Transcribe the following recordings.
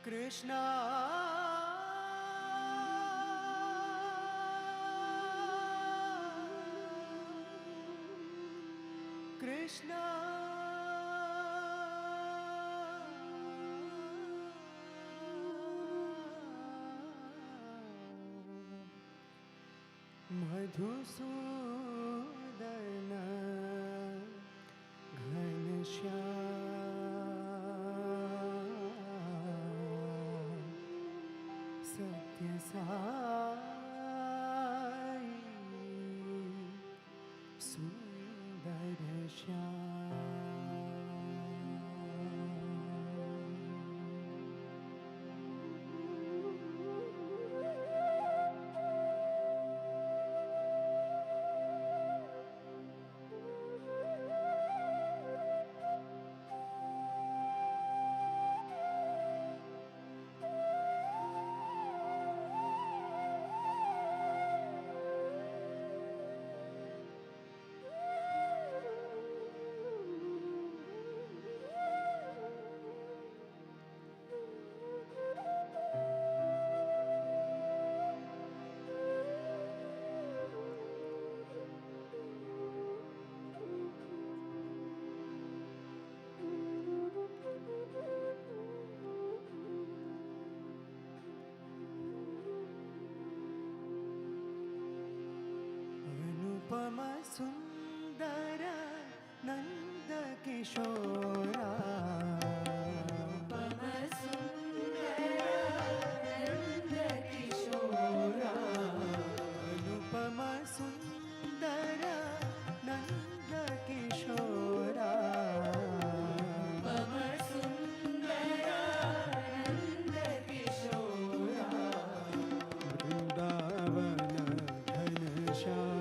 Krishna Krishna Madhusudan Ghanshyam Satya Sai Sundar Anupama Sundara Nanda Kishora Anupama Sundara Nanda Kishora Anupama Sundara Nanda Kishora Anupama Sundara Nanda Kishora Vrindavana Ghanshyam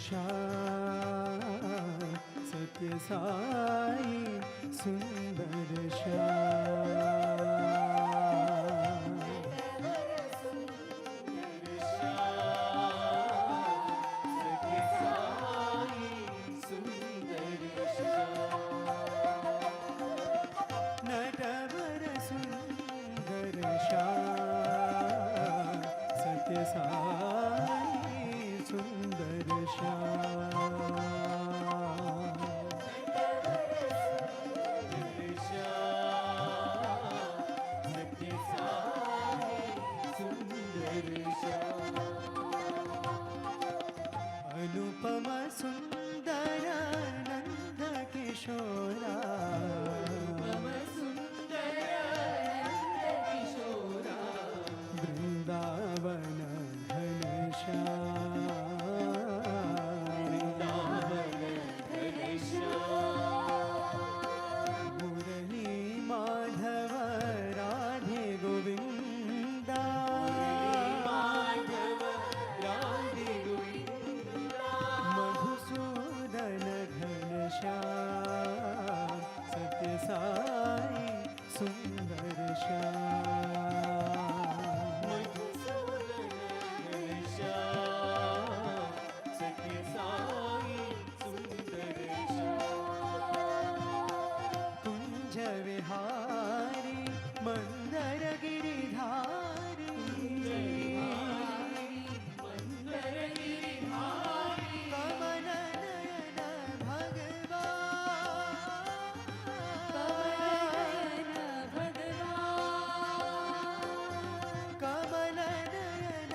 Shyam सत्य साई सुंदर श्याम नटवर सुंदर श्याम सत्य साई सुंदर श्याम अनुपम सुंदर नंद किशोरा वृंदावन घनश्याम मुरली माधव राधे गोविंदा मधुसूदन घनश्याम सत्य साई सुंदर श्याम कुंज विहारी मंदर गिरिधारी कमल नयन कमल नयन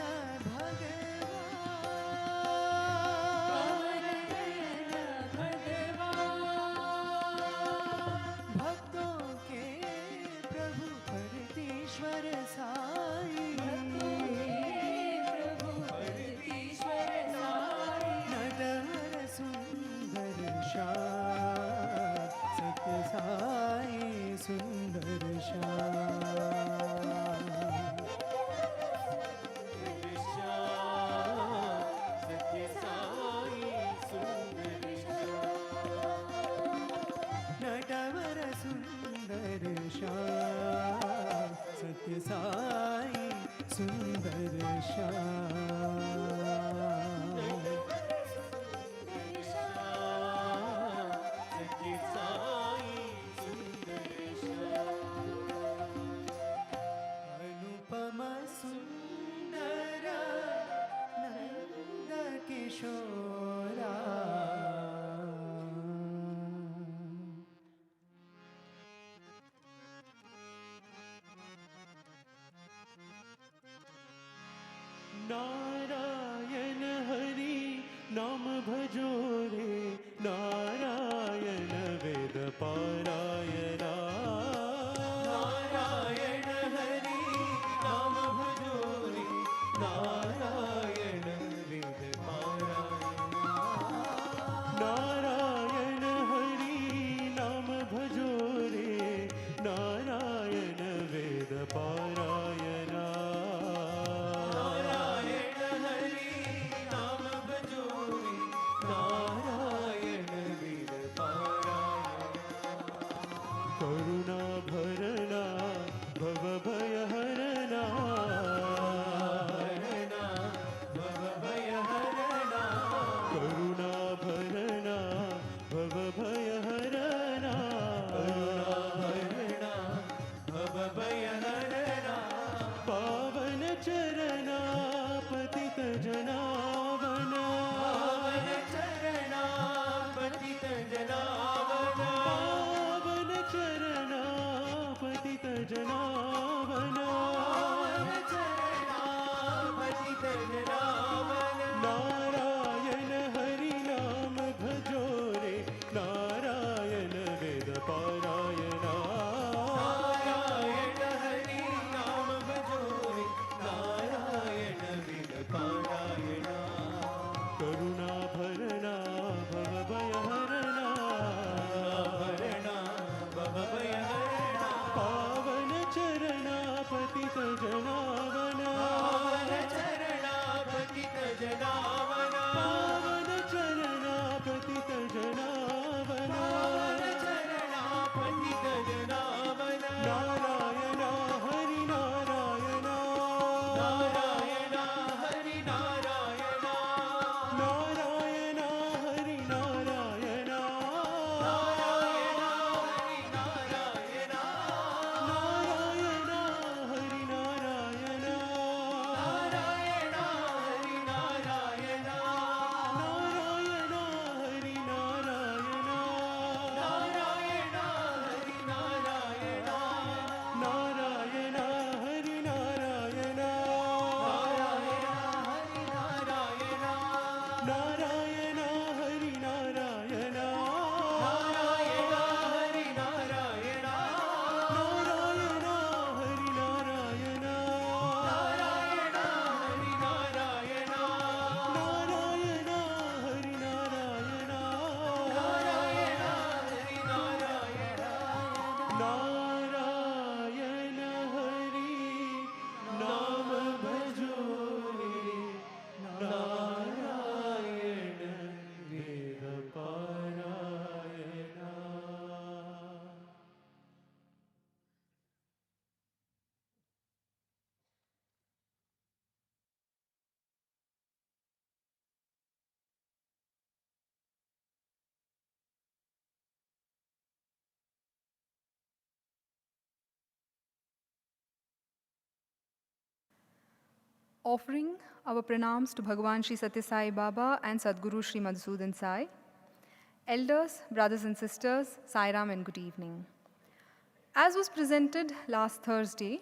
भक्तों के प्रभु परमेश्वर साई नटवर सुंदर श्याम सत्य साई सुंदर श्याम नटवर सुंदर श्याम सत्य साई सुंदर श्याम अनुपम सुंदर नंद किशोरा नारायण हरि नाम भजो रे नारायण वेद पारायणा नारायण हरि नाम भजो रे नारायण वेद पारायणा नारायण हरि नाम भजो रे नारायण वेद पारायणा करुणा भरना भव भय हरना भव भय हरना करुणा भरना भव भय हरना करुणा भरना भव भय हरना पावन चरना पतित जनावन पावन चरना पतित जनावन पावन चरना पतित जनावन पावन चरना पतित जनावन नारायण हरि नाम भजो रे नारायण वेद पारायणा नारायण हरि नाम भजो रे नारायण वेद पारायणा Narayana Hari Narayana, Narayana Hari Narayana, Narayana Hari Narayana, Narayana Hari Narayana, Narayana Hari Narayana, Narayana Hari Narayana, Narayana Hari Narayana, Narayana Hari Narayana, Narayana Hari Narayana, Narayana Hari Narayana, Narayana Hari Narayana, Narayana Hari Narayana, Narayana Hari Narayana, Narayana Hari Narayana, Narayana Hari Naam bhajo re, Narayana Ved Parayana. Offering our pranams to Bhagavan Sri Satya Sai Baba and Sadguru Sri Madhusudan Sai. Elders, brothers and sisters, Sai Ram and good evening. As was presented last Thursday,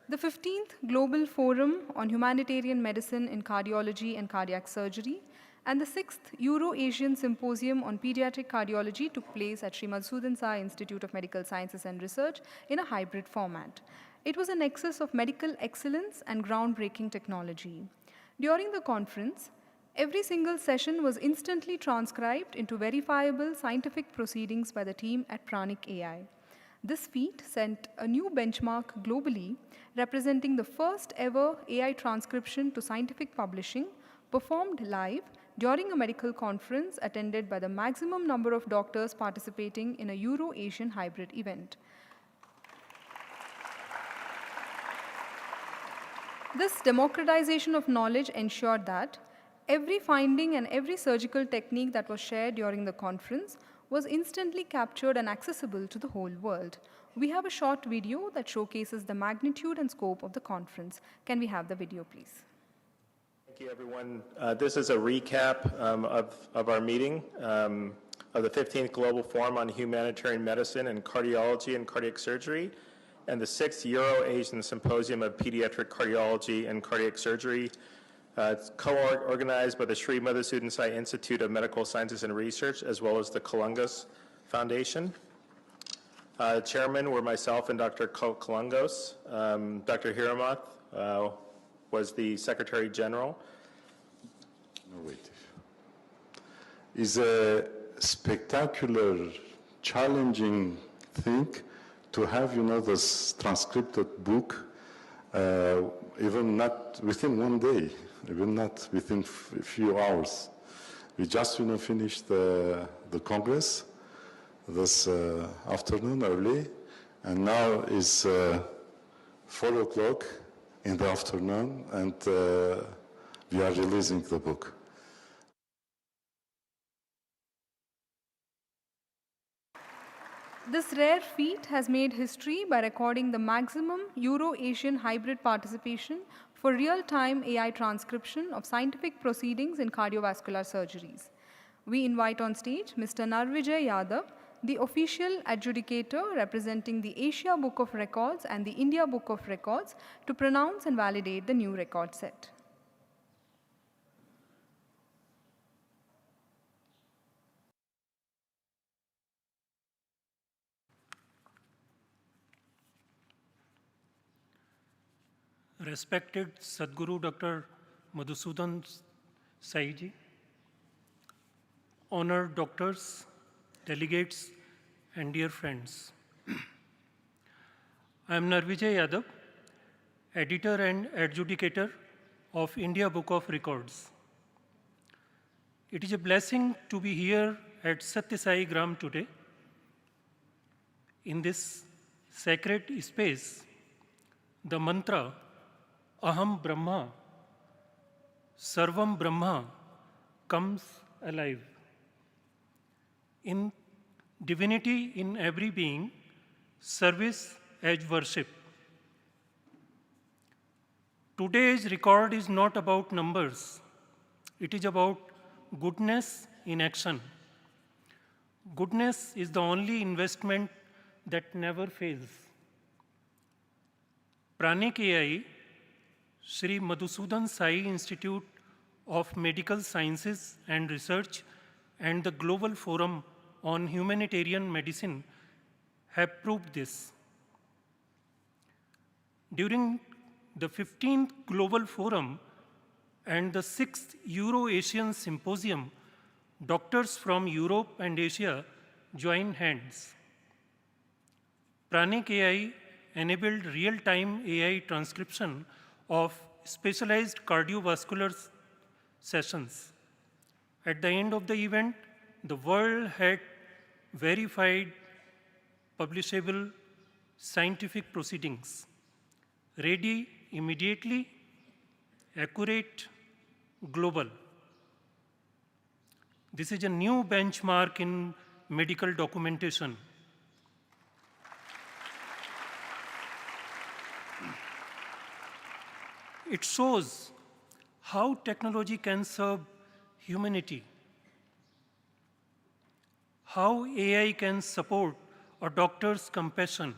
the 15th Global Forum on Humanitarian Medicine in Cardiology and Cardiac Surgery and the 6th Euro-Asian Symposium on Pediatric Cardiology took place at Sri Madhusudan Sai Institute of Medical Sciences and Research in a hybrid format. It was a nexus of medical excellence and groundbreaking technology. During the conference, every single session was instantly transcribed into verifiable scientific proceedings by the team at Pranic AI. This feat set a new benchmark globally, representing the first ever AI transcription to scientific publishing performed live during a medical conference attended by the maximum number of doctors participating in a Euro-Asian hybrid event. This democratization of knowledge ensured that every finding and every surgical technique that was shared during the conference was instantly captured and accessible to the whole world. We have a short video that showcases the magnitude and scope of the conference. Can we have the video, please? Thank you, everyone. This is a recap of our meeting of the 15th Global Forum on Humanitarian Medicine and Cardiology and Cardiac Surgery, and the 6th Euro-Asian Symposium of Pediatric Cardiology and Cardiac Surgery. It's co-organized by the Sri Madhusudan Sai Institute of Medical Sciences and Research, as well as the Kalungas Foundation. Chairman were myself and Dr. Kalungos. Dr. Hiramath was the Secretary General. It's a spectacular, challenging thing to have, this transcripted book, even not within one day, even not within a few hours. We just, finished the Congress this afternoon early, and now is 4 o'clock in the afternoon, and we are releasing the book. This rare feat has made history by recording the maximum Euro-Asian hybrid participation for real-time AI transcription of scientific proceedings in cardiovascular surgeries. We invite on stage Mr. Narvijay Yadav, the official adjudicator representing the Asia Book of Records and the India Book of Records, to pronounce and validate the new record set. Respected Sadguru Dr. Madhusudan Saiji, honored doctors, delegates, and dear friends. I am Narvijay Yadav, editor and adjudicator of India Book of Records. It is a blessing to be here at Satya Sai Gram today. In this sacred space, the mantra Aham Brahma, Sarvam Brahma comes alive. In divinity in every being, service as worship. Today's record is not about numbers. It is about goodness in action. Goodness is the only investment that never fails. Pranic AI, Sri Madhusudan Sai Institute of Medical Sciences and Research and the Global Forum on Humanitarian Medicine have proved this. During the 15th Global Forum and the 6th Euro-Asian Symposium, doctors from Europe and Asia joined hands. Pranic AI enabled real-time AI transcription of specialized cardiovascular sessions. At the end of the event, the world had verified, publishable scientific proceedings, ready immediately, accurate, global. This is a new benchmark in medical documentation. It shows how technology can serve humanity, how AI can support a doctor's compassion.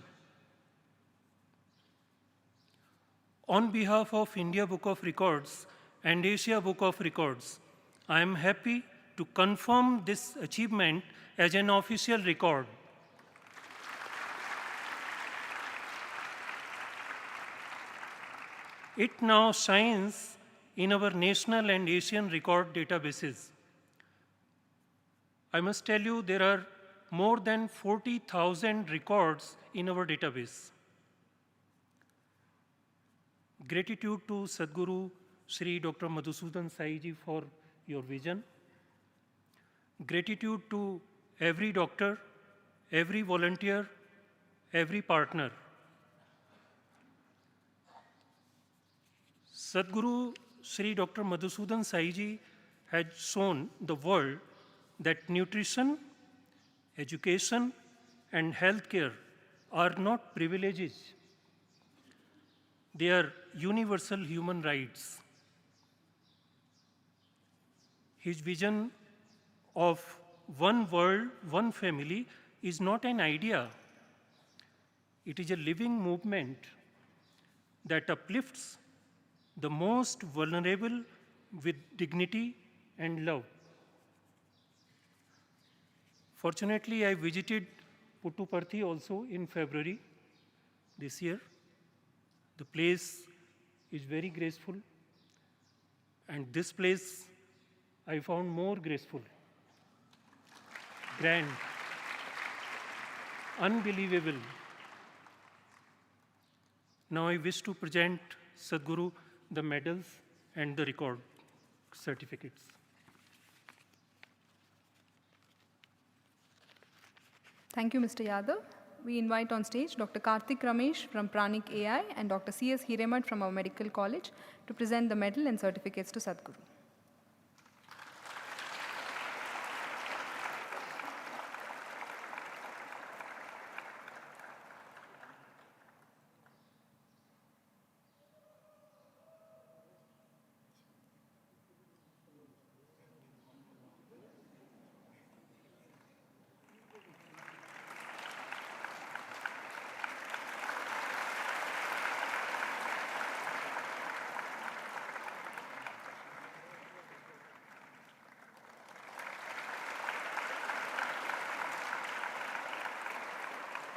On behalf of India Book of Records and Asia Book of Records, I am happy to confirm this achievement as an official record. It now shines in our national and Asian record databases. I must tell you, there are more than 40,000 records in our database. Gratitude to Sadguru Sri Dr. Madhusudan Sai ji for your vision. Gratitude to every doctor, every volunteer, every partner. Sadguru Sri Dr. Madhusudan Sai ji had shown the world that nutrition, education, and healthcare are not privileges. They are universal human rights. His vision of one world, one family is not an idea. It is a living movement that uplifts the most vulnerable with dignity and love. Fortunately, I visited Puttaparthi also in February this year. The place is very graceful, and this place I found more graceful, grand, unbelievable. Now I wish to present Sadguru the medals and the record certificates. Thank you, Mr. Yadav. We invite on stage Dr. Karthik Ramesh from Pranic AI and Dr. C.S. Hiremat from our medical college to present the medal and certificates to Sadguru.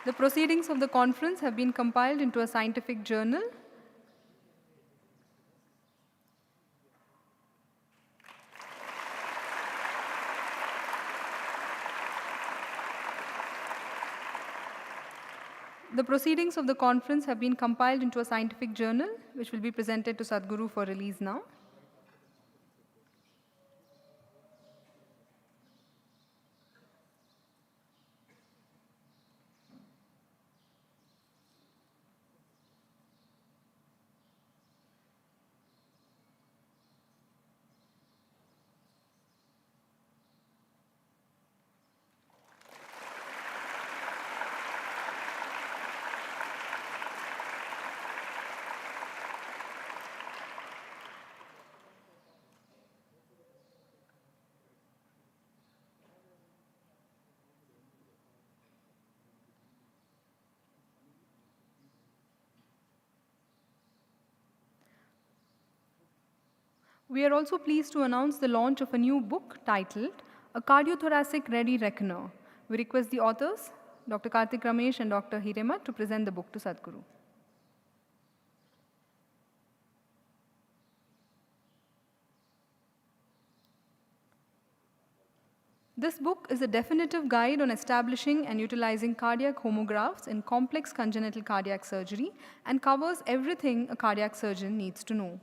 The proceedings of the conference have been compiled into a scientific journal. The proceedings of the conference have been compiled into a scientific journal, which will be presented to Sadguru for release now. We are also pleased to announce the launch of a new book titled A Cardiothoracic Ready Reckoner. We request the authors, Dr. Karthik Ramesh and Dr. Hiremat, to present the book to Sadguru. This book is a definitive guide on establishing and utilizing cardiac homographs in complex congenital cardiac surgery and covers everything a cardiac surgeon needs to know.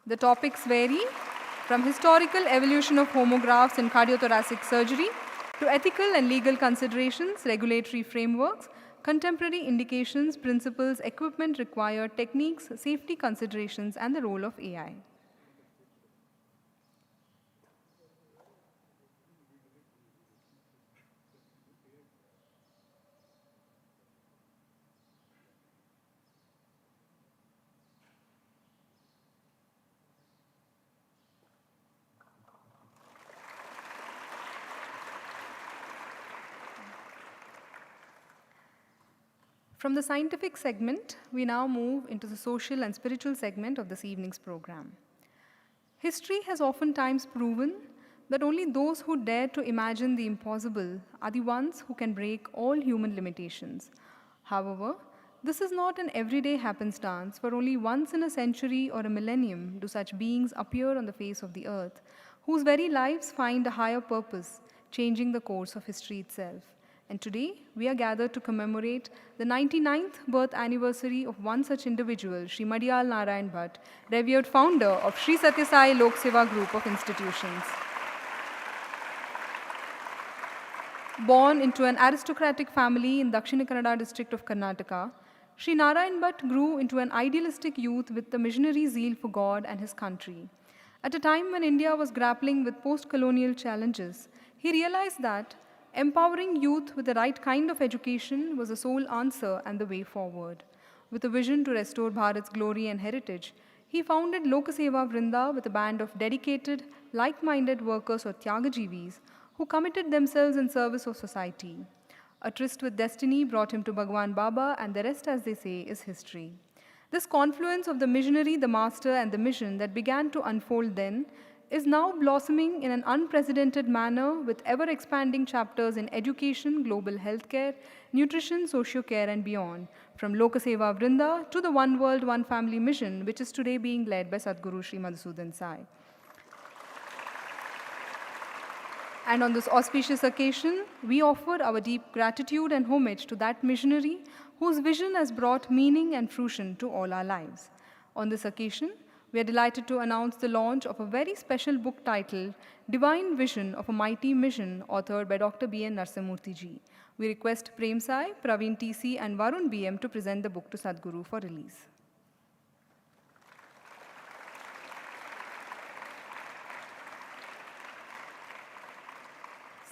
The topics vary from historical evolution of homographs in cardiothoracic surgery to ethical and legal considerations, regulatory frameworks, contemporary indications, principles, equipment required, techniques, safety considerations, and the role of AI. From the scientific segment, we now move into the social and spiritual segment of this evening's program. History has oftentimes proven that only those who dare to imagine the impossible are the ones who can break all human limitations. However, this is not an everyday happenstance, for only once in a century or a millennium do such beings appear on the face of the earth, whose very lives find a higher purpose, changing the course of history itself. And today, we are gathered to commemorate the 99th birth anniversary of one such individual, Sri Madiyala Narayana Bhat, revered founder of Sri Satya Sai Lok Seva group of institutions. Born into an aristocratic family in Dakshina Kannada district of Karnataka, Sri Narayana Bhat grew into an idealistic youth with the missionary zeal for God and his country. At a time when India was grappling with post-colonial challenges, he realized that empowering youth with the right kind of education was the sole answer and the way forward. With a vision to restore Bharat's glory and heritage, he founded Lokaseva Vrinda with a band of dedicated, like-minded workers or Tyagajivis who committed themselves in service of society. A tryst with destiny brought him to Bhagwan Baba, and the rest, as they say, is history. This confluence of the missionary, the master, and the mission that began to unfold then is now blossoming in an unprecedented manner with ever-expanding chapters in education, global healthcare, nutrition, socio-care, and beyond, from Lokaseva Vrinda to the One World, One Family mission, which is today being led by Sadguru Sri Madhusudan Sai. And on this auspicious occasion, we offer our deep gratitude and homage to that missionary whose vision has brought meaning and fruition to all our lives. On this occasion, we are delighted to announce the launch of a very special book titled Divine Vision of a Mighty Mission, authored by Dr. B.N. Narsamurthy ji. We request Prem Sai, Praveen TC, and Varun BM to present the book to Sadguru for release.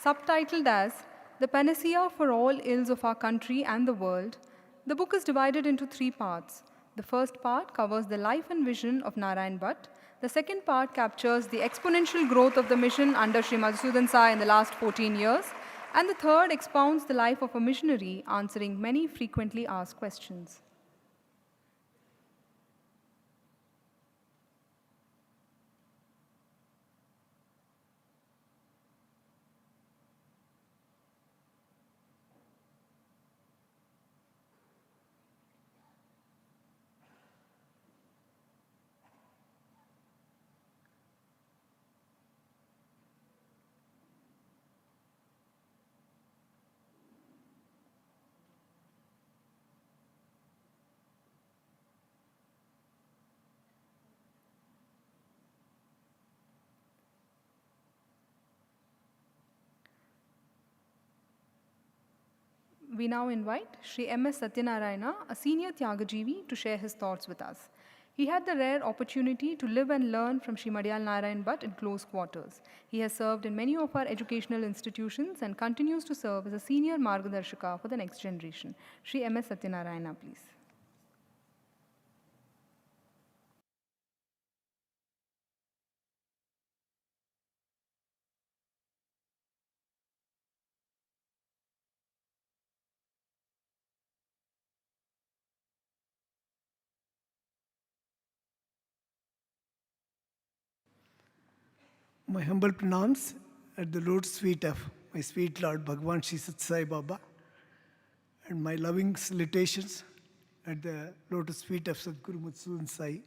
Subtitled as The Panacea for All Ills of Our Country and the World, the book is divided into 3 parts. The first part covers the life and vision of Narayana Bhat. The second part captures the exponential growth of the mission under Sri Madhusudan Sai in the last 14 years. And the third expounds the life of a missionary, answering many frequently asked questions. We now invite Sri M.S. Satyanarayana, a senior Tyagajivi, to share his thoughts with us. He had the rare opportunity to live and learn from Sri Madiyala Narayana Bhat in close quarters. He has served in many of our educational institutions and continues to serve as a senior Margadarshaka for the next generation. Sri M.S. Satyanarayana, please. My humble pranams at the lotus feet of my sweet Lord Bhagwan Sri Sathya Sai Baba, and my loving salutations at the lotus feet of Sadguru Madhusudan Sai,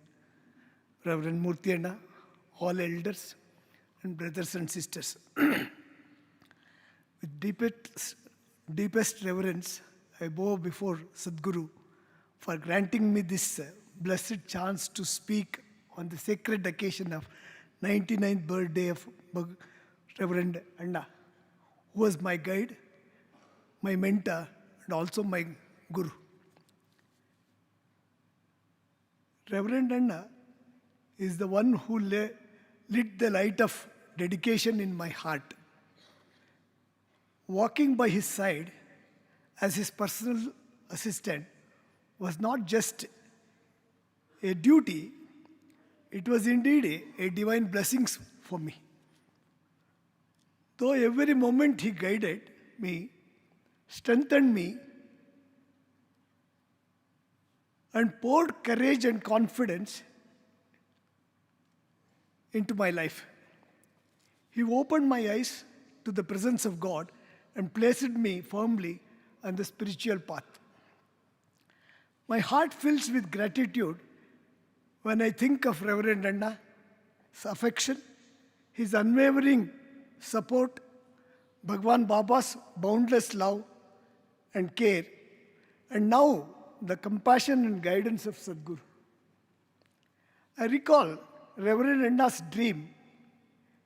Reverend Murthy Anna, all elders and brothers and sisters. With deepest reverence, I bow before Sadguru for granting me this blessed chance to speak on the sacred occasion of 99th birthday of Reverend Anna, who was my guide, my mentor, and also my guru. Reverend Anna is the one who lit the light of dedication in my heart. Walking by his side as his personal assistant was not just a duty, it was indeed a divine blessing for me. Though every moment he guided me, strengthened me, and poured courage and confidence into my life. He opened my eyes to the presence of God and placed me firmly on the spiritual path. My heart fills with gratitude when I think of Reverend Anna's affection, his unwavering support, Bhagwan Baba's boundless love and care, and now the compassion and guidance of Sadguru. I recall Reverend Anna's dream,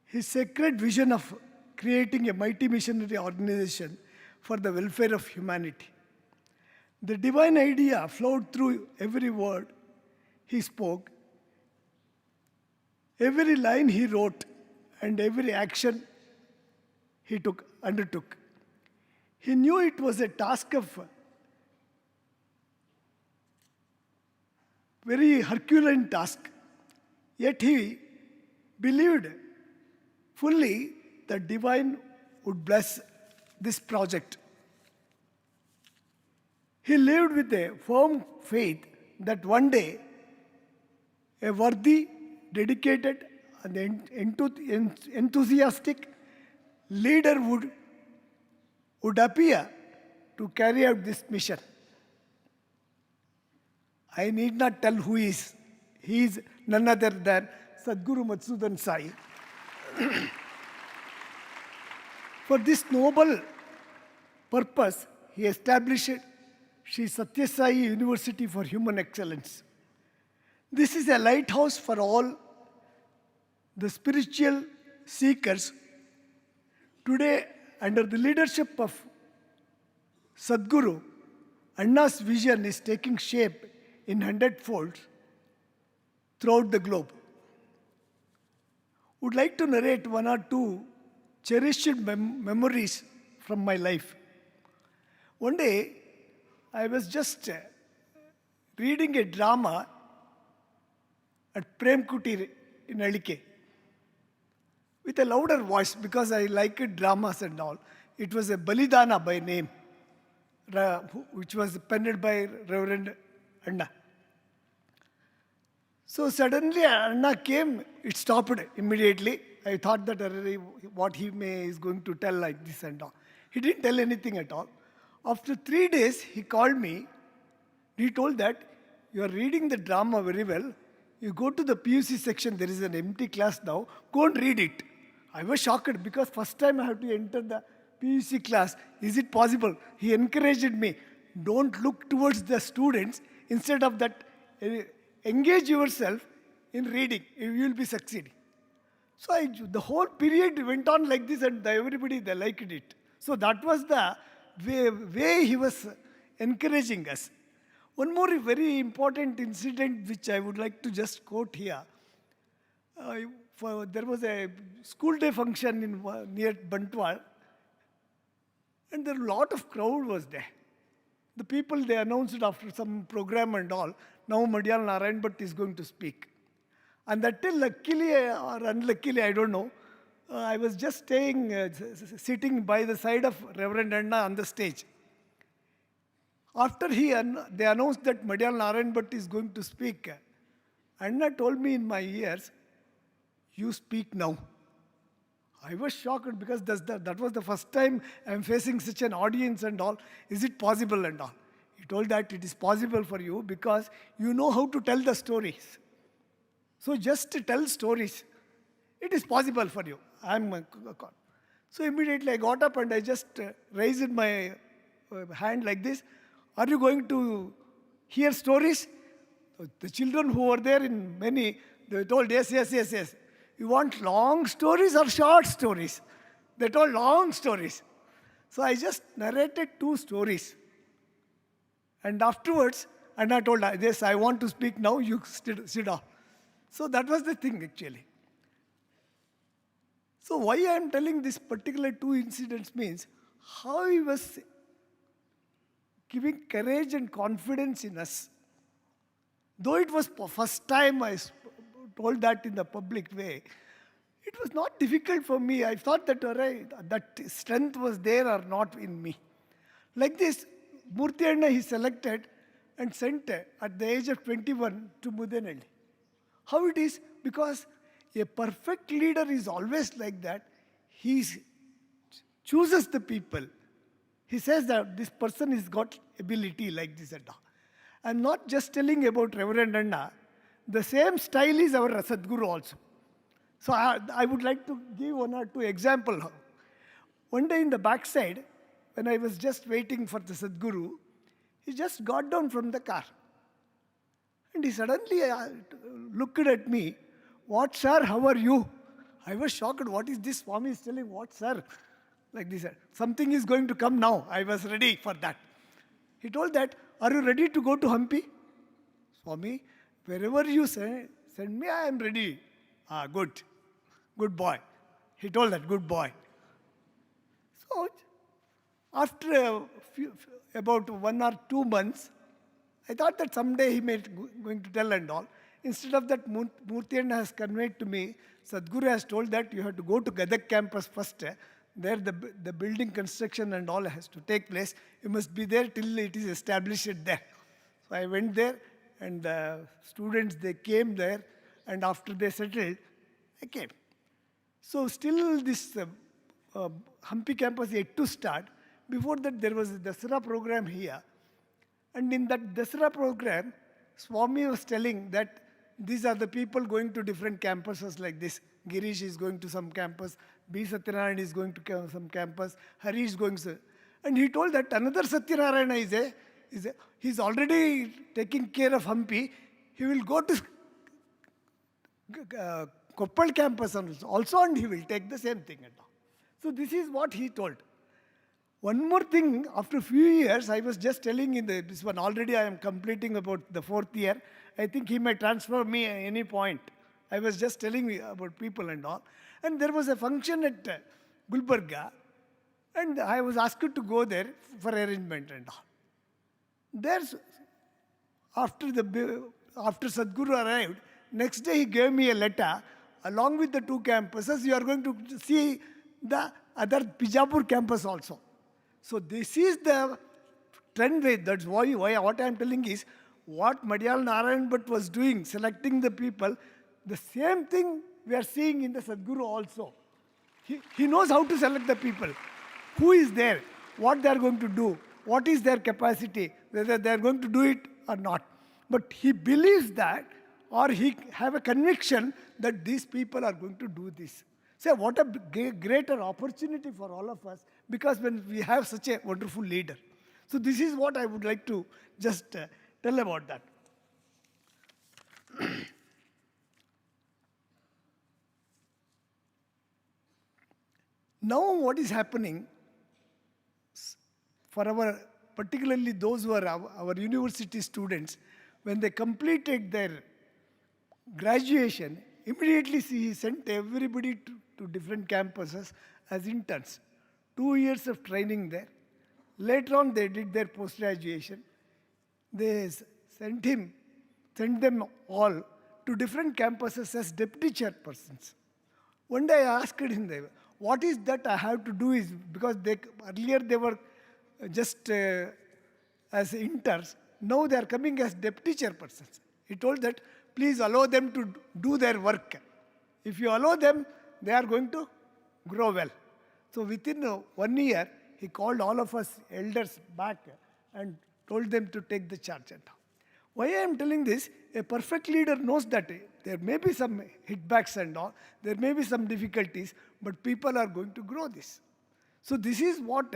his sacred vision of creating a mighty missionary organization for the welfare of humanity. The divine idea flowed through every word he spoke, every line he wrote, and every action he undertook. He knew it was a task of very Herculean task, yet he believed fully that divine would bless this project. He lived with a firm faith that one day a worthy, dedicated, and enthusiastic leader would appear to carry out this mission. I need not tell who he is. He is none other than Sadguru Madhusudan Sai. For this noble purpose, he established Sri Sathya Sai University for Human Excellence. This is a lighthouse for all the spiritual seekers. Today, under the leadership of Sadguru, Anna's vision is taking shape in 100-fold throughout the globe. Would like to narrate one or two cherished memories from my life. One day, I was just reading a drama at Prem Kutir in Alike with a louder voice because I like dramas and all. It was a Balidana by name, which was penned by Reverend Anna. So suddenly Anna came, it stopped immediately. I thought that what he is going to tell like this and all. He didn't tell anything at all. After 3 days, he called me. He told that you are reading the drama very well. You go to the PUC section, there is an empty class now. Go and read it. I was shocked because first time I have to enter the PUC class. Is it possible? He encouraged me. Don't look towards the students. Instead of that, engage yourself in reading. You will be succeeding. So the whole period went on like this and everybody, they liked it. So that was the way he was encouraging us. One more very important incident which I would like to just quote here. There was a school day function near Bantwal, and there a lot of crowd was there. The people, they announced after some program and all, now Madiyala Narayana Bhat is going to speak. And that till luckily or unluckily, I don't know, I was just sitting by the side of Reverend Anna on the stage. After they announced that Madiyala Narayana Bhat is going to speak, Anna told me in my ears, you speak now. I was shocked because that was the first time I'm facing such an audience and all. Is it possible and all? He told that it is possible for you because you know how to tell the stories. So just to tell stories, it is possible for you. So immediately I got up and I just raised my hand like this. Are you going to hear stories? The children who were there in many, they told yes, yes, yes, yes. You want long stories or short stories? They told long stories. So I just narrated 2 stories. And afterwards, and I told, yes, I want to speak now, you sit down. So that was the thing actually. So why I am telling this particular 2 incidents means how he was giving courage and confidence in us. Though it was first time I told that in the public way, it was not difficult for me. I thought that that strength was there or not in me. Like this, Murthy Anna he selected and sent at the age of 21 to Mudenelli. How it is? Because a perfect leader is always like that. He chooses the people. He says that this person has got ability like this and all. I'm not just telling about Reverend Anna. The same style is our Sadguru also. So I would like to give 1 or 2 examples. One day in the backside, when I was just waiting for the Sadguru, he just got down from the car. And he suddenly looked at me. What, sir? How are you? I was shocked. What is this? Swami is telling, what, sir? Like this. Something is going to come now. I was ready for that. He told that, are you ready to go to Hampi? Swami, wherever you send me, I am ready. Good. Good boy. He told that, good boy. So, after about 1 or 2 months, I thought that someday he may going to tell and all. Instead of that, Murthy Anna has conveyed to me, Sadguru has told that you have to go to Gadag campus first. There the building construction and all has to take place. You must be there till it is established there. So I went there and the students, they came there and after they settled, I came. So still this Hampi campus yet to start. Before that there was a Dasara program here. And in that Dasara program, Swami was telling that these are the people going to different campuses like this. Girish is going to some campus, B. Satyanarayana is going to some campus, Hari is going to... And he told that another Satyanarayana he's already taking care of Hampi. He will go to Koppal campus also and he will take the same thing. So this is what he told. One more thing, after a few years, I was just telling in this one, already I am completing about the 4th year. I think he may transfer me at any point. I was just telling about people and all. And there was a function at Gulbarga, and I was asked to go there for arrangement and all. There's, after Sadguru arrived, next day he gave me a letter, along with the 2 campuses, you are going to see the other Bijapur campus also. So this is the trend way. That's why what I am telling is, what Madiyala Narayana Bhat was doing, selecting the people, the same thing we are seeing in the Sadguru also. He knows how to select the people. Who is there, what they are going to do, what is their capacity, whether they are going to do it or not. But he believes that, or he have a conviction that these people are going to do this. Say, what a greater opportunity for all of us, because when we have such a wonderful leader. So this is what I would like to just tell about that. Now what is happening for particularly those who are our university students, when they completed their graduation, immediately he sent everybody to different campuses as interns. 2 years of training there. Later on, they did their post-graduation. They sent them all to different campuses as deputy chairpersons. One day I asked him, what is that I have to do? Is because earlier they were just as interns. Now they are coming as deputy chairpersons. He told that, please allow them to do their work. If you allow them, they are going to grow well. So within 1 year, he called all of us elders back and told them to take the charge. Why I am telling this? A perfect leader knows that there may be some hitbacks and all, there may be some difficulties, but people are going to grow this. So this is what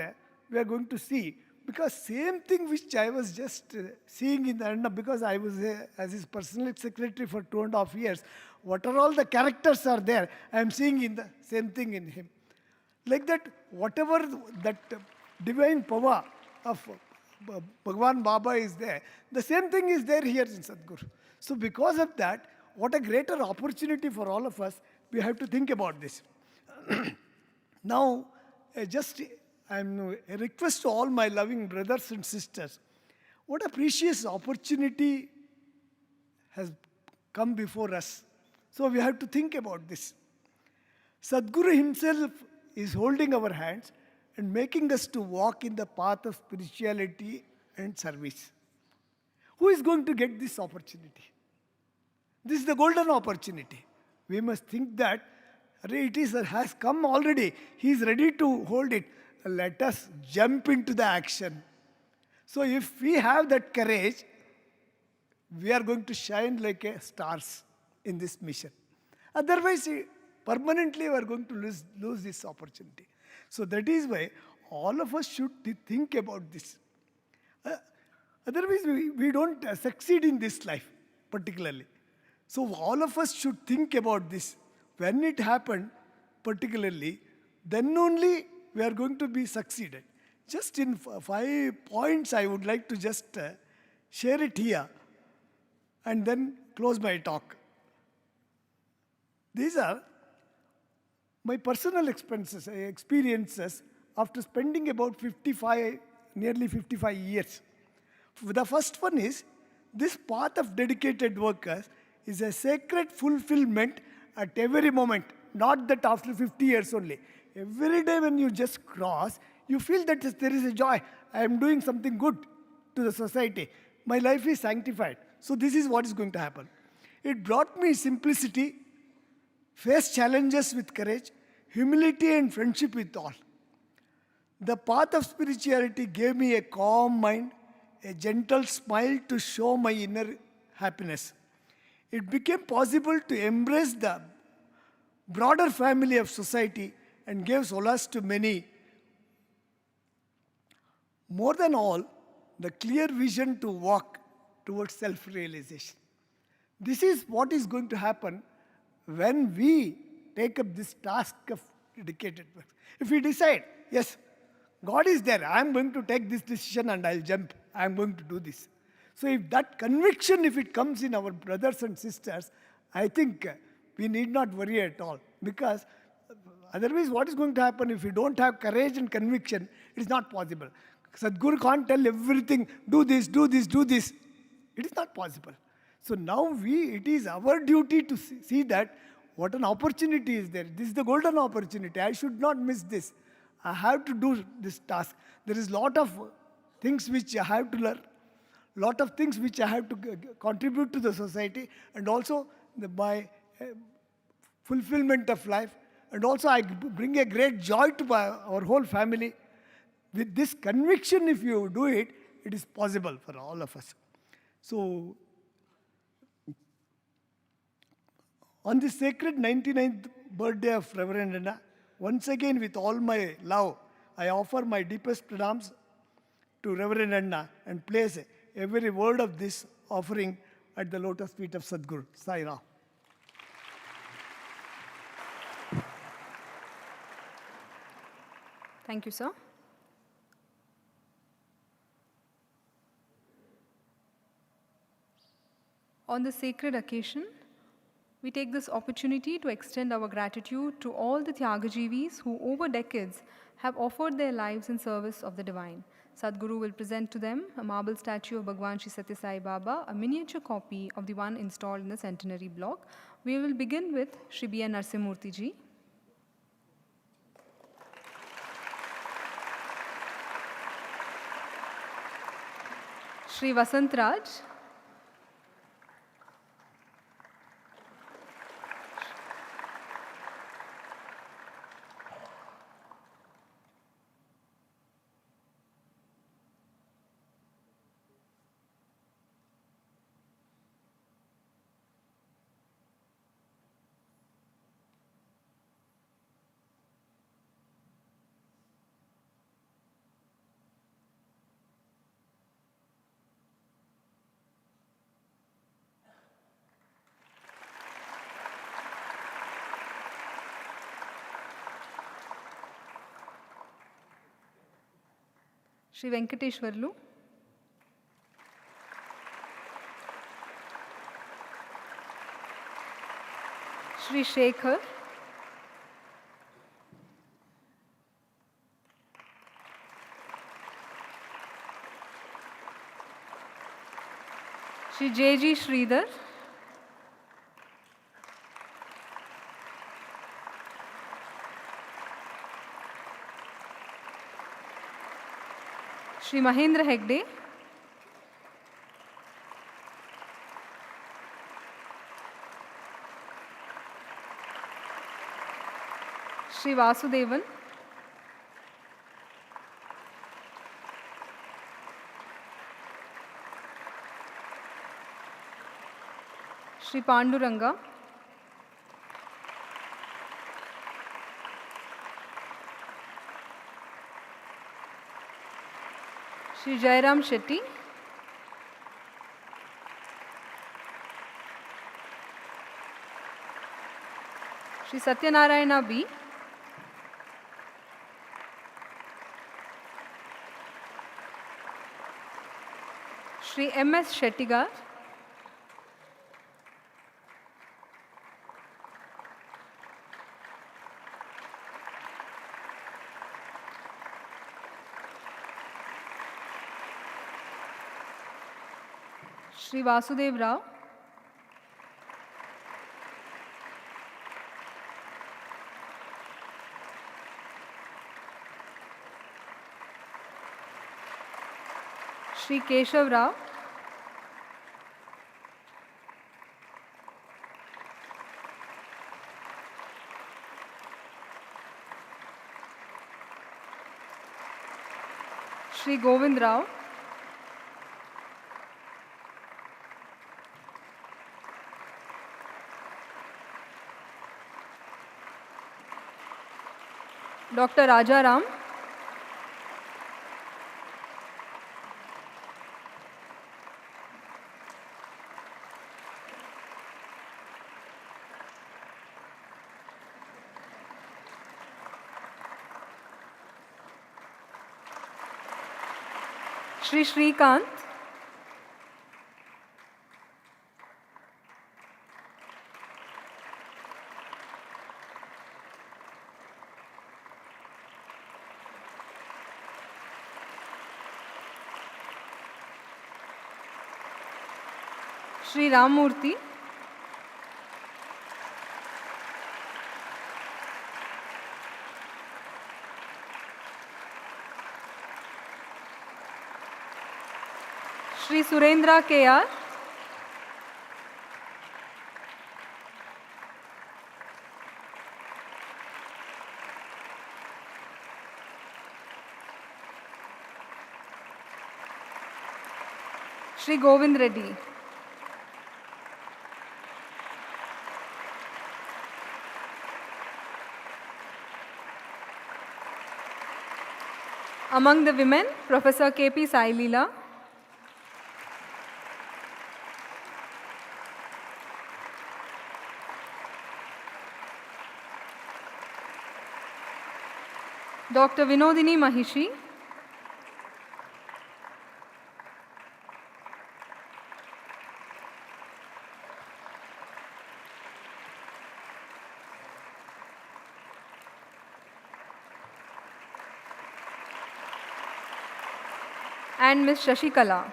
we are going to see, because same thing which I was just seeing in Narayana, because I was as his personal secretary for 2.5 years, what are all the characters are there, I am seeing in the same thing in him. Like that, whatever that divine power of Bhagwan Baba is there, the same thing is there here in Sadguru. So because of that, what a greater opportunity for all of us, we have to think about this. Now, a request to all my loving brothers and sisters, what a precious opportunity has come before us. So we have to think about this. Sadguru himself is holding our hands and making us to walk in the path of spirituality and service. Who is going to get this opportunity? This is the golden opportunity. We must think that has come already. He is ready to hold it. Let us jump into the action. So if we have that courage, we are going to shine like stars in this mission. Otherwise, permanently we are going to lose this opportunity. So that is why all of us should think about this. Otherwise, we don't succeed in this life, particularly. So all of us should think about this. When it happened, particularly, then only we are going to be succeeded. Just in 5 points, I would like to just share it here and then close my talk. These are my personal experiences after spending about nearly 55 years. The first one is, this path of dedicated workers is a sacred fulfillment at every moment, not that after 50 years only. Every day when you just cross, you feel that there is a joy. I am doing something good to the society. My life is sanctified. So this is what is going to happen. It brought me simplicity, face challenges with courage, humility and friendship with all. The path of spirituality gave me a calm mind, a gentle smile to show my inner happiness. It became possible to embrace the broader family of society and gave solace to many. More than all, the clear vision to walk towards self-realization. This is what is going to happen when we take up this task of dedicated work. If we decide, yes, God is there, I am going to take this decision and I'll jump, I am going to do this. So if that conviction, if it comes in our brothers and sisters, I think we need not worry at all. Because otherwise, what is going to happen if we don't have courage and conviction? It is not possible. Sadguru can't tell everything, do this, do this, do this. It is not possible. So now it is our duty to see that what an opportunity is there. This is the golden opportunity. I should not miss this. I have to do this task. There is a lot of things which I have to learn, lot of things which I have to contribute to the society, and also my fulfillment of life. And also I bring a great joy to our whole family. With this conviction, if you do it, it is possible for all of us. So, on the sacred 99th birthday of Reverend Anna, once again with all my love, I offer my deepest pranams to Reverend Anna and place every word of this offering at the lotus feet of Sadguru. Sai Ram. Thank you, sir. On this sacred occasion, we take this opportunity to extend our gratitude to all the Tyagajivis who over decades have offered their lives in service of the divine. Sadguru will present to them a marble statue of Bhagwan Shri Satya Sai Baba, a miniature copy of the one installed in the centenary block. We will begin with Shri B. N. Narsimurti ji. Shri Vasant Raj. Shri Venkateshwarlu, Shri Shekhar, Shri J.G. Sridhar, Shri Mahendra Hegde, Shri Vasudevan, Shri Panduranga, Shri Jairam Shetty, Shri Satyanarayana B, Shri M.S. Shettigar, Shri Vasudev Rao, Shri Keshav Rao, Shri Govind Rao, Dr. Rajaram, Shri Srikant, Shri Ramurthy, Shri Surendra KR, Shri Govind Reddy, among the women, Professor K.P. Sai Leela, Dr. Vinodini Mahishi, and Ms. Shashikala.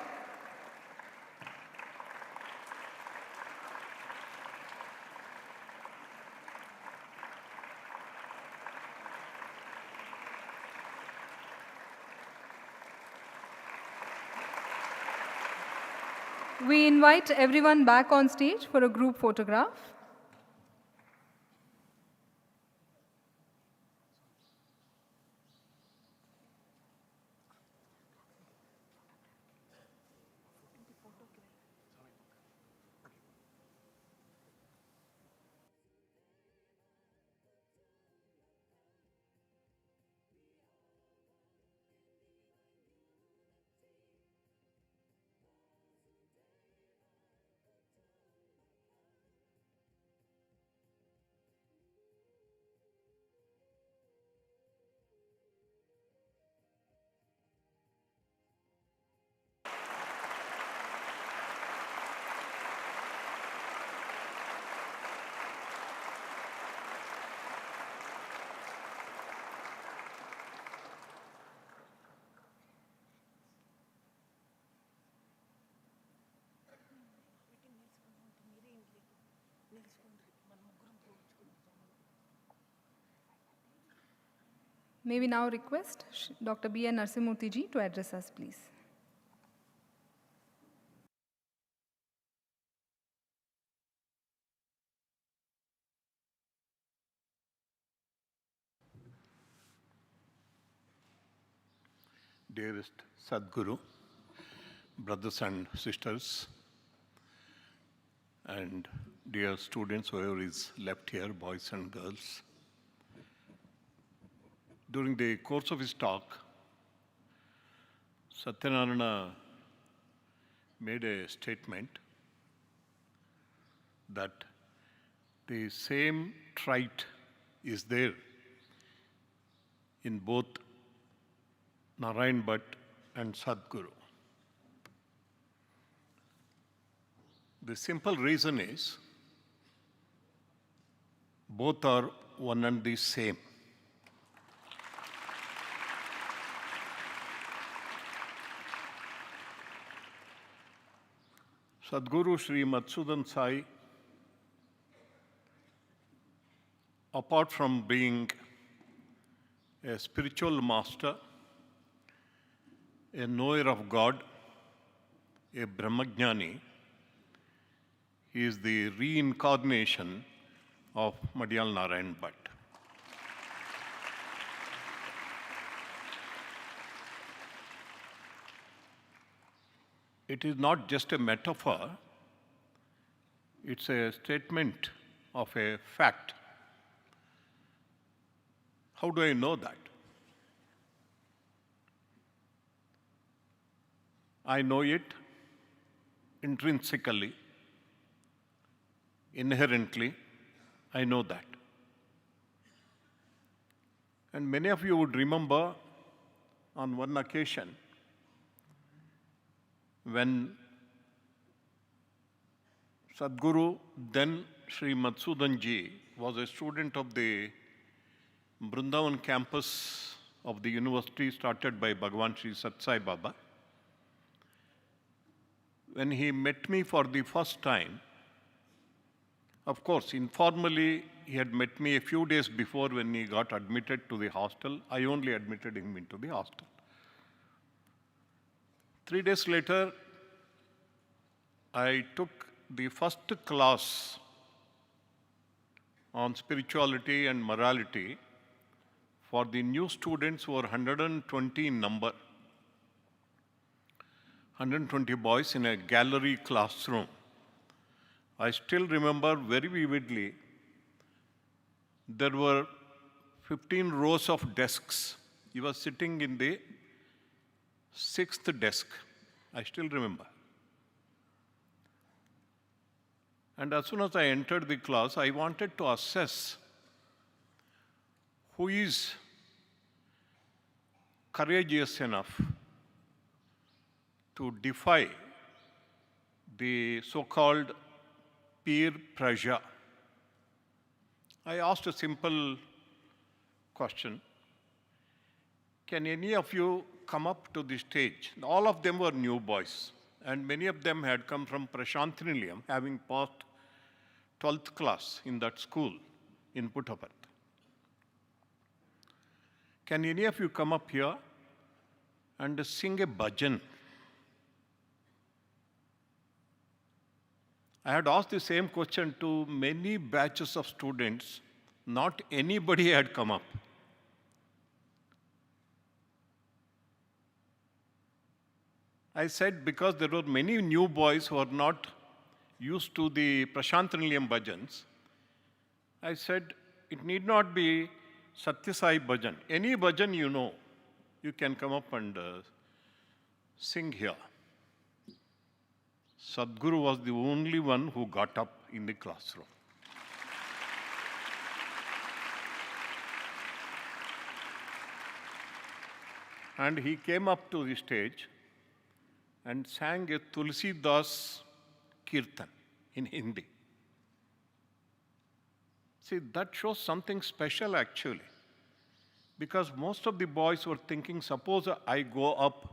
We invite everyone back on stage for a group photograph. May we now request Dr. B.N. Narasimurthy ji to address us, please. Dearest Sadguru, brothers and sisters, and dear students, whoever is left here, boys and girls. During the course of his talk, Satyanarayana made a statement that the same trait is there in both Narayana Bhat and Sadguru. The simple reason is both are one and the same. Sadguru Sri Madhusudan Sai, apart from being a spiritual master, a knower of God, a Brahmajnani, he is the reincarnation of Madiyala Narayana Bhat. It is not just a metaphor, it's a statement of a fact. How do I know that? I know it intrinsically, inherently, I know that. And many of you would remember on one occasion when Sadguru, then Sri Madhusudan ji, was a student of the Vrindavan campus of the university started by Bhagwan Sri Sathya Sai Baba. When he met me for the first time, of course, informally, he had met me a few days before when he got admitted to the hostel. I only admitted him into the hostel. 3 days later, I took the first class on spirituality and morality for the new students who were 120 in number. 120 boys in a gallery classroom. I still remember very vividly, there were 15 rows of desks. He was sitting in the 6th desk. I still remember. And as soon as I entered the class, I wanted to assess who is courageous enough to defy the so-called peer pressure. I asked a simple question. Can any of you come up to the stage? All of them were new boys, and many of them had come from Prashantinilayam, having passed 12th class in that school in Puttaparth. Can any of you come up here and sing a bhajan? I had asked the same question to many batches of students. Not anybody had come up. I said because there were many new boys who are not used to the Prashantinilayam bhajans, I said it need not be Sathya Sai bhajan. Any bhajan you know, you can come up and sing here. Sadguru was the only one who got up in the classroom. And he came up to the stage and sang a Tulsi Das Kirtan in Hindi. See, that shows something special actually. Because most of the boys were thinking, suppose I go up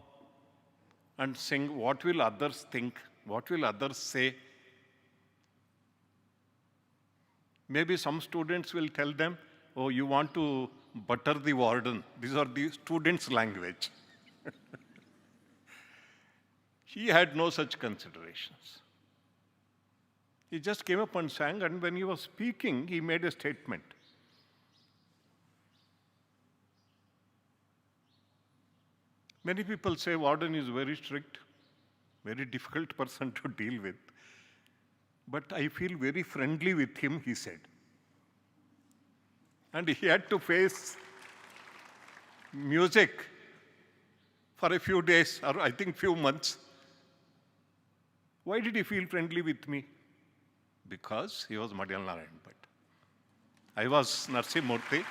and sing, what will others think? What will others say? Maybe some students will tell them, oh, you want to butter the warden. These are the students' language. He had no such considerations. He just came up and sang, and when he was speaking, he made a statement. Many people say warden is very strict, very difficult person to deal with. But I feel very friendly with him, he said. And he had to face music for a few days, or I think few months. Why did he feel friendly with me? Because he was Madiyala Narayana Bhat. I was Narsimurti.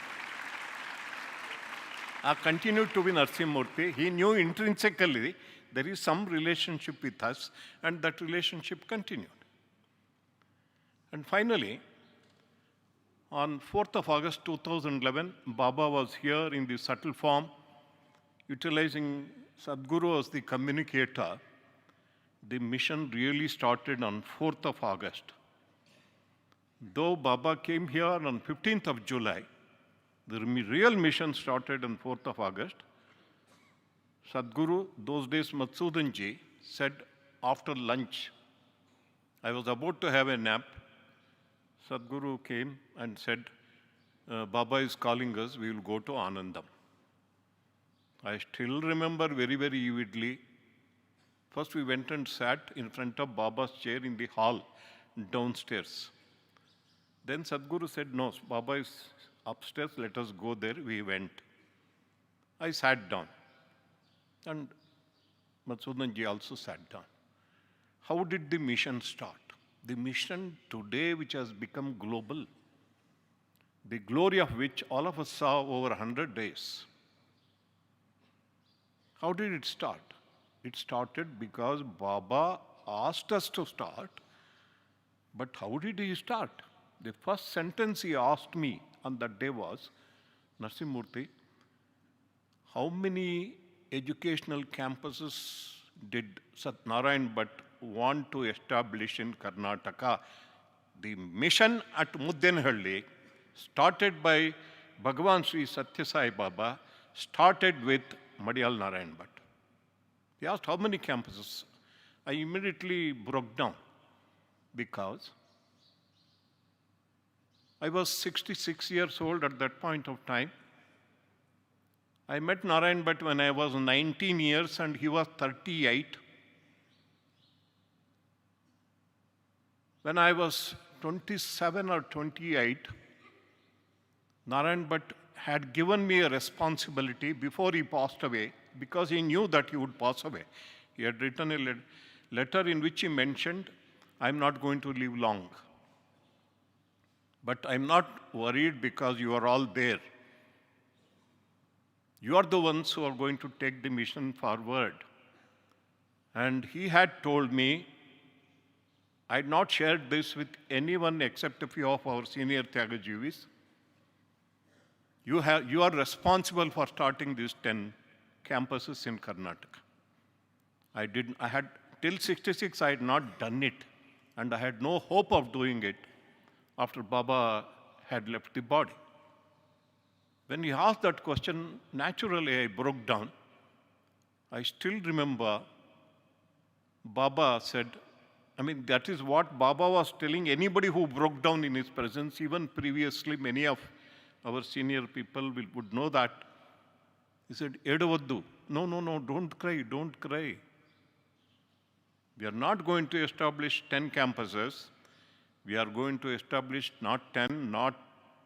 I continued to be Narsimurti. He knew intrinsically there is some relationship with us, and that relationship continued. And finally, on 4th of August 2011, Baba was here in the subtle form, utilizing Sadguru as the communicator. The mission really started on 4th of August. Though Baba came here on 15th of July, the real mission started on 4th of August. Sadguru, those days Madhusudan ji, said after lunch, I was about to have a nap. Sadguru came and said, Baba is calling us, we will go to Anandam. I still remember very, very vividly. First we went and sat in front of Baba's chair in the hall downstairs. Then Sadguru said, no, Baba is upstairs, let us go there. We went. I sat down. And Madhusudan ji also sat down. How did the mission start? The mission today, which has become global, the glory of which all of us saw over 100 days. How did it start? It started because Baba asked us to start. But how did he start? The first sentence he asked me on that day was, Narsimurti, how many educational campuses did Narayana Bhat want to establish in Karnataka? The mission at Muddenahalli, started by Bhagavan Sri Satya Sai Baba, started with Madiyala Narayana Bhat. He asked how many campuses. I immediately broke down because I was 66 years old at that point of time. I met Narayana Bhat when I was 19 years and he was 38. When I was 27 or 28, Narayana Bhat had given me a responsibility before he passed away, because he knew that he would pass away. He had written a letter in which he mentioned, I'm not going to live long. But I'm not worried because you are all there. You are the ones who are going to take the mission forward. And he had told me, I had not shared this with anyone except a few of our senior Tyagajivis. You are responsible for starting these 10 campuses in Karnataka. I had, till 66, I had not done it. And I had no hope of doing it after Baba had left the body. When he asked that question, naturally I broke down. I still remember Baba said, that is what Baba was telling anybody who broke down in his presence. Even previously, many of our senior people would know that. He said, Edavaddu, no, don't cry, don't cry. We are not going to establish 10 campuses. We are going to establish not 10, not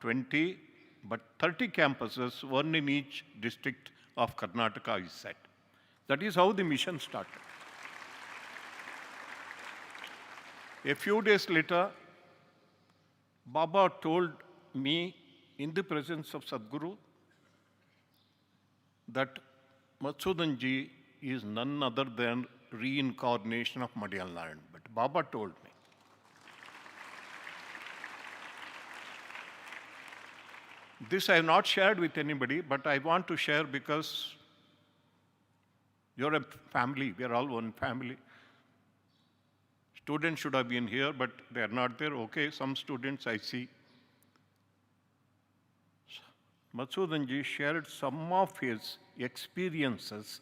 20, but 30 campuses, one in each district of Karnataka, he said. That is how the mission started. A few days later, Baba told me in the presence of Sadguru that Madhusudan ji is none other than reincarnation of Madiyala Narayana Bhat. Baba told me. This I have not shared with anybody, but I want to share because you're a family. We are all one family. Students should have been here, but they are not there. Okay, some students I see. Madhusudan shared some of his experiences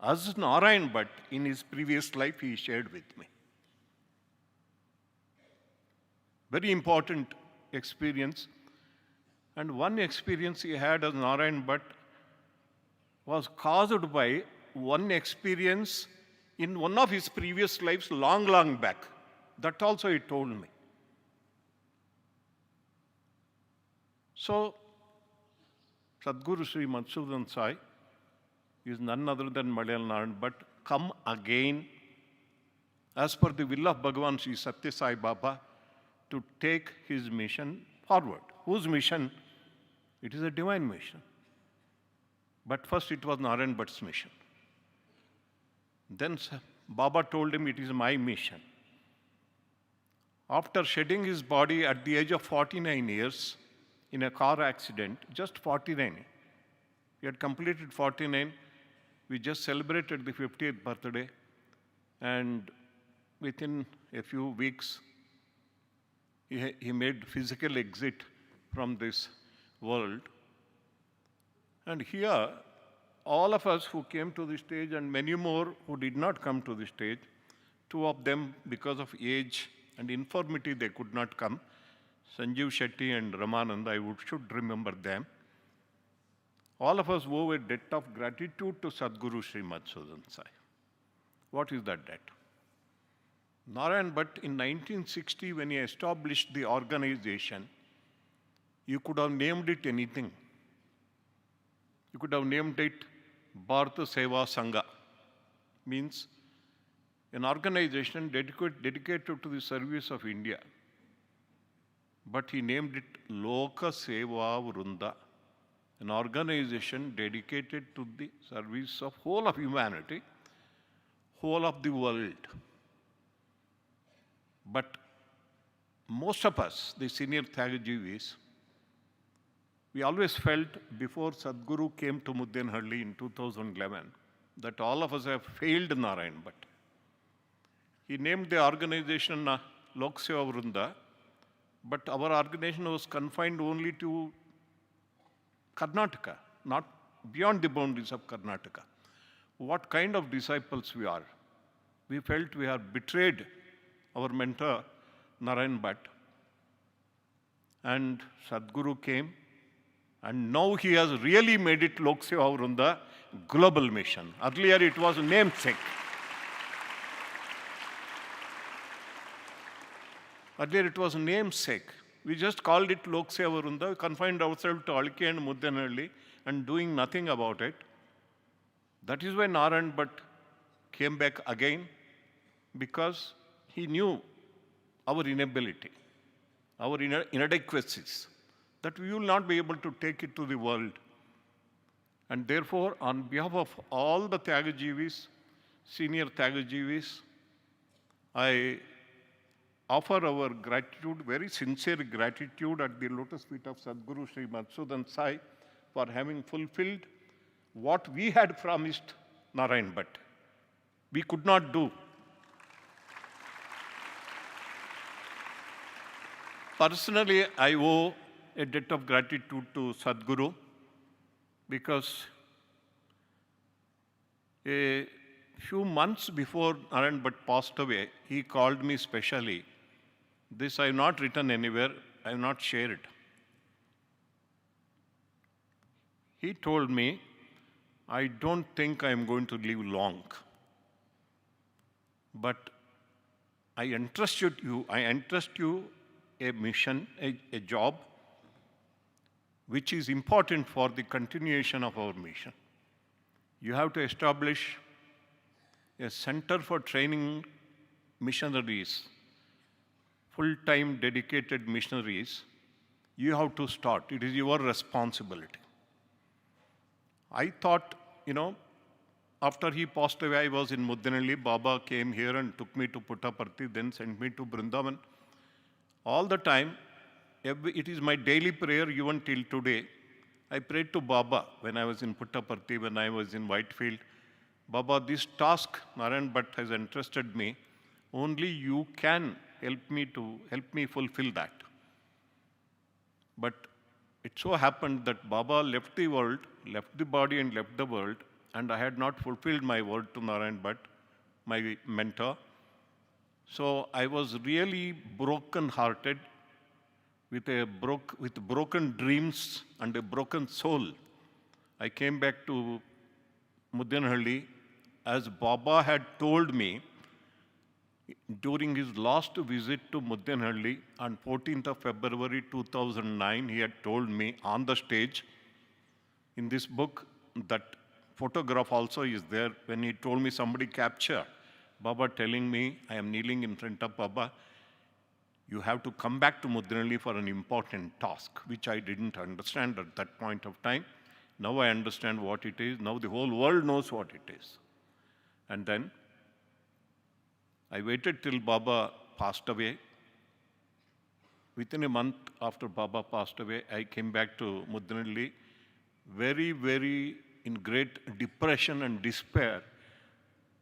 as Narayana Bhat in his previous life he shared with me. Very important experience. And one experience he had as Narayana Bhat was caused by one experience in one of his previous lives long, long back. That also he told me. So, Sadguru Sri Madhusudan Sai is none other than Madiyala Narayana Bhat, come again as per the will of Bhagavan Sri Satya Sai Baba to take his mission forward. Whose mission? It is a divine mission. But first it was Narayana Bhatt's mission. Then Baba told him, it is my mission. After shedding his body at the age of 49 years in a car accident, just 49, he had completed 49, we just celebrated the 50th birthday, and within a few weeks, he made physical exit from this world. And here, all of us who came to the stage and many more who did not come to the stage, two of them because of age and infirmity they could not come, Sanjeev Shetty and Ramanand, I should remember them. All of us owe a debt of gratitude to Sadguru Sri Madhusudan Sai. What is that debt? Narayana Bhat in 1960 when he established the organization, you could have named it anything. You could have named it Bharata Seva Sangha, means an organization dedicated to the service of India. But he named it Loka Seva Vrunda, an organization dedicated to the service of whole of humanity, whole of the world. But most of us, the senior Tyagajivis, we always felt before Sadguru came to Muddenhalli in 2011 that all of us have failed Narayana Bhat. He named the organization Lok Seva Vrunda, but our organization was confined only to Karnataka, not beyond the boundaries of Karnataka. What kind of disciples we are? We felt we have betrayed our mentor, Narayana Bhat. And Sadguru came, and now he has really made it Lok Seva Vrunda global mission. Earlier it was namesake. Earlier it was namesake. We just called it Lok Seva Vrunda, confined ourselves to Alki and Muddenhalli and doing nothing about it. That is why Narayana Bhat came back again, because he knew our inability, our inadequacies, that we will not be able to take it to the world. And therefore, on behalf of all the Tyagajivis, senior Tyagajivis, I offer our gratitude, very sincere gratitude at the lotus feet of Sadguru Sri Madhusudan Sai for having fulfilled what we had promised Narayana Bhat. We could not do. Personally, I owe a debt of gratitude to Sadguru because a few months before Narayana Bhat passed away, he called me specially. This I have not written anywhere, I have not shared. He told me, I don't think I am going to live long, but I entrust you a mission, a job, which is important for the continuation of our mission. You have to establish a center for training missionaries, full-time dedicated missionaries. You have to start. It is your responsibility. I thought, after he passed away, I was in Muddenhalli. Baba came here and took me to Puttaparthi, then sent me to Vrindavan. All the time, it is my daily prayer even till today. I prayed to Baba when I was in Puttaparthi, when I was in Whitefield. Baba, this task Narayana Bhat has entrusted me, only you can help me fulfill that. But it so happened that Baba left the world, left the body and left the world, and I had not fulfilled my word to Narayana Bhat, my mentor. So I was really broken-hearted with broken dreams and a broken soul. I came back to Mudianahalli as Baba had told me during his last visit to Mudianahalli on 14th of February 2009. He had told me on the stage, in this book, that photograph also is there, when he told me somebody capture Baba telling me, I am kneeling in front of Baba, you have to come back to Mudianahalli for an important task, which I didn't understand at that point of time. Now I understand what it is. Now the whole world knows what it is. And then I waited till Baba passed away. Within a month after Baba passed away, I came back to Mudianahalli, very, very in great depression and despair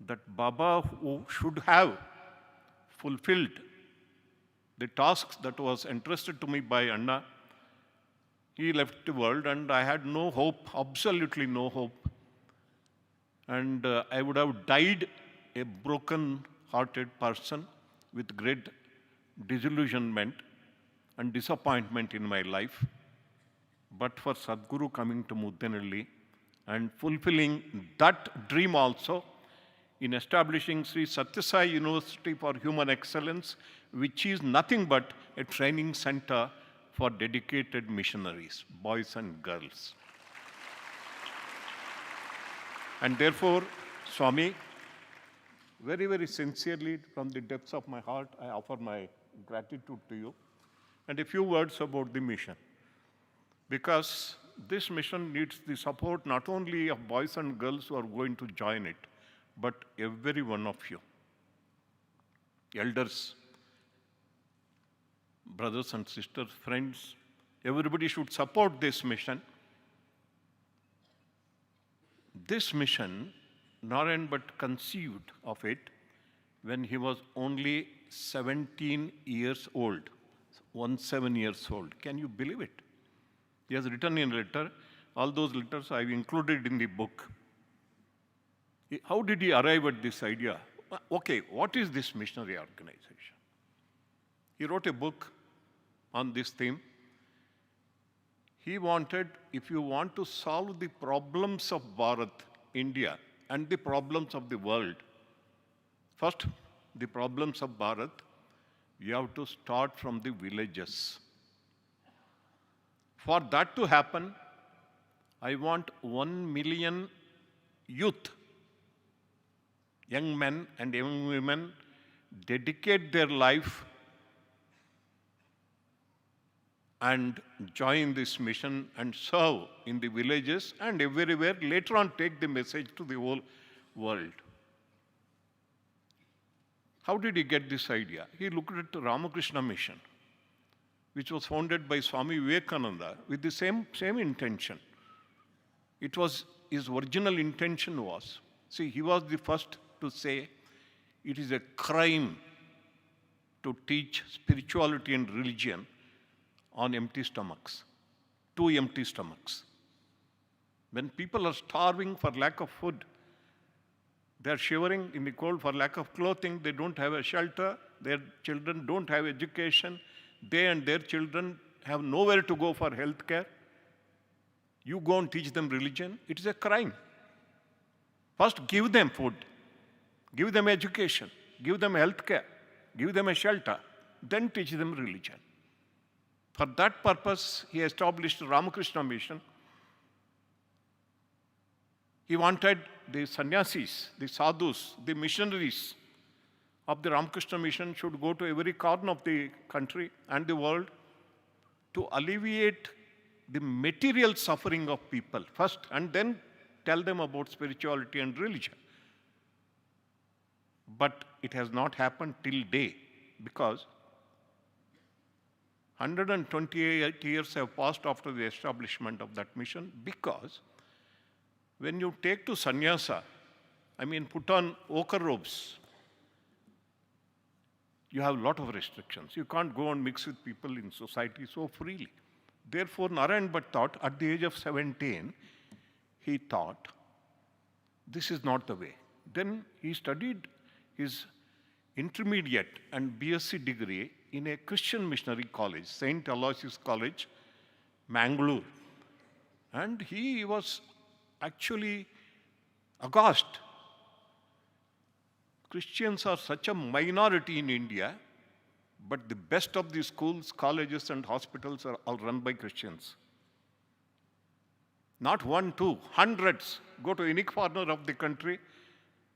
that Baba, who should have fulfilled the tasks that was entrusted to me by Anna, he left the world and I had no hope, absolutely no hope. And I would have died a broken-hearted person with great disillusionment and disappointment in my life. But for Sadguru coming to Mudianahalli and fulfilling that dream also in establishing Sri Sathya Sai University for Human Excellence, which is nothing but a training center for dedicated missionaries, boys and girls. And therefore, Swami, very, very sincerely, from the depths of my heart, I offer my gratitude to you and a few words about the mission. Because this mission needs the support not only of boys and girls who are going to join it, but every one of you. Elders, brothers and sisters, friends, everybody should support this mission. This mission, Narayana Bhat conceived of it when he was only 17 years old, 17 years old. Can you believe it? He has written in a letter, all those letters I've included in the book. How did he arrive at this idea? Okay, what is this missionary organization? He wrote a book on this theme. He wanted, if you want to solve the problems of Bharat, India, and the problems of the world, first, the problems of Bharat, you have to start from the villages. For that to happen, I want 1 million youth, young men and young women, dedicate their life and join this mission and serve in the villages and everywhere, later on take the message to the whole world. How did he get this idea? He looked at the Ramakrishna Mission, which was founded by Swami Vivekananda with the same intention. It was, his original intention was, see, he was the first to say it is a crime to teach spirituality and religion on empty stomachs, 2 empty stomachs. When people are starving for lack of food, they are shivering in the cold for lack of clothing, they don't have a shelter, their children don't have education, they and their children have nowhere to go for health care. You go and teach them religion, it is a crime. First, give them food, give them education, give them health care, give them a shelter, then teach them religion. For that purpose, he established the Ramakrishna Mission. He wanted the sannyasis, the sadhus, the missionaries of the Ramakrishna Mission should go to every corner of the country and the world to alleviate the material suffering of people first, and then tell them about spirituality and religion. But it has not happened till day, because 128 years have passed after the establishment of that mission, because when you take to sannyasa, I mean put on ochre robes, you have a lot of restrictions. You can't go and mix with people in society so freely. Therefore, Narayana Bhat thought, at the age of 17, he thought, this is not the way. Then he studied his intermediate and BSc degree in a Christian missionary college, St. Aloysius College, Mangalore. And he was actually aghast. Christians are such a minority in India, but the best of the schools, colleges, and hospitals are all run by Christians. Not one, two, hundreds. Go to any corner of the country.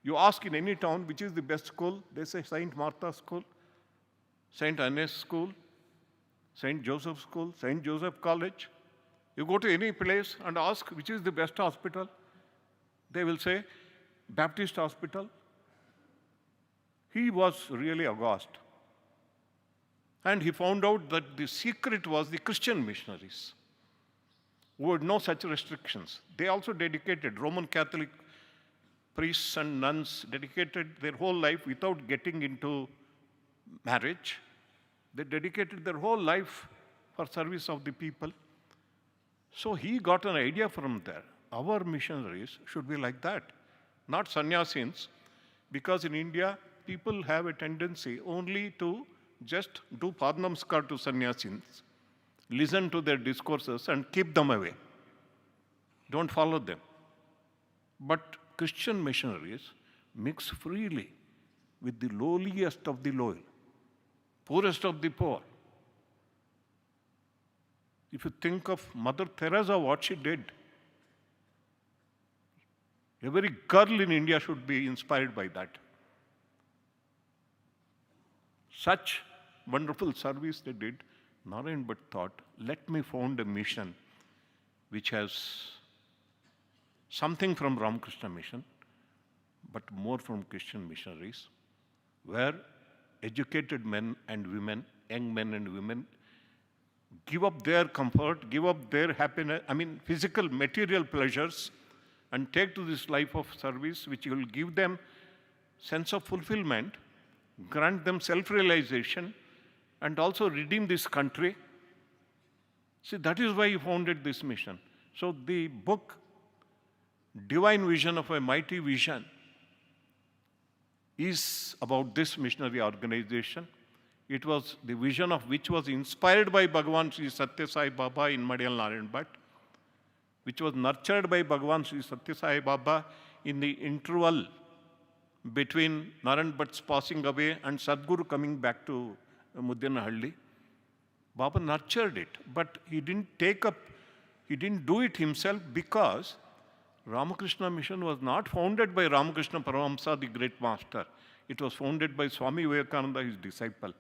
You ask in any town which is the best school, they say St. Martha School, St. Annes School, St. Joseph School, St. Joseph College. You go to any place and ask which is the best hospital, they will say Baptist Hospital. He was really aghast. And he found out that the secret was the Christian missionaries who had no such restrictions. They also dedicated, Roman Catholic priests and nuns dedicated their whole life without getting into marriage. They dedicated their whole life for service of the people. So he got an idea from there. Our missionaries should be like that, not sannyasins, because in India, people have a tendency only to just do padnamskar to sannyasins, listen to their discourses and keep them away. Don't follow them. But Christian missionaries mix freely with the lowliest of the low, poorest of the poor. If you think of Mother Teresa, what she did, every girl in India should be inspired by that. Such wonderful service they did. Narayana Bhat thought, let me found a mission which has something from Ramakrishna mission, but more from Christian missionaries, where educated men and women, young men and women, give up their comfort, give up their happiness, physical, material pleasures, and take to this life of service which will give them sense of fulfillment, grant them self-realization, and also redeem this country. See, that is why he founded this mission. So the book, Divine Vision of a Mighty Vision, is about this missionary organization. It was the vision of which was inspired by Bhagavan Sri Satya Sai Baba in Madiyala Narayana Bhat, which was nurtured by Bhagavan Sri Satya Sai Baba in the interval between Narayana Bhat's passing away and Sadguru coming back to Muddenahalli. Baba nurtured it, but he didn't do it himself, because Ramakrishna Mission was not founded by Ramakrishna Paramahamsa, the great master. It was founded by Swami Vivekananda, his disciple.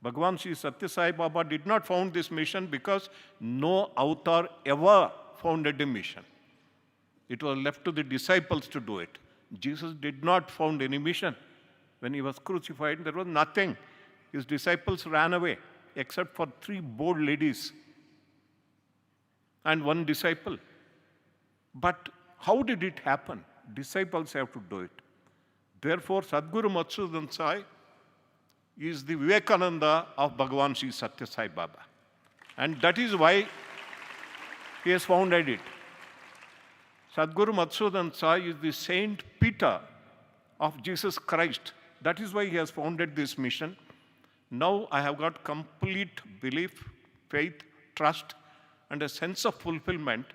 Bhagavan Sri Satya Sai Baba did not found this mission because no avatar ever founded a mission. It was left to the disciples to do it. Jesus did not found any mission. When he was crucified, there was nothing. His disciples ran away, except for 3 bold ladies and 1 disciple. But how did it happen? Disciples have to do it. Therefore, Sadguru Madhusudan Sai is the Vivekananda of Bhagavan Sri Satya Sai Baba. And that is why he has founded it. Sadguru Madhusudan Sai is the Saint Peter of Jesus Christ. That is why he has founded this mission. Now I have got complete belief, faith, trust, and a sense of fulfillment.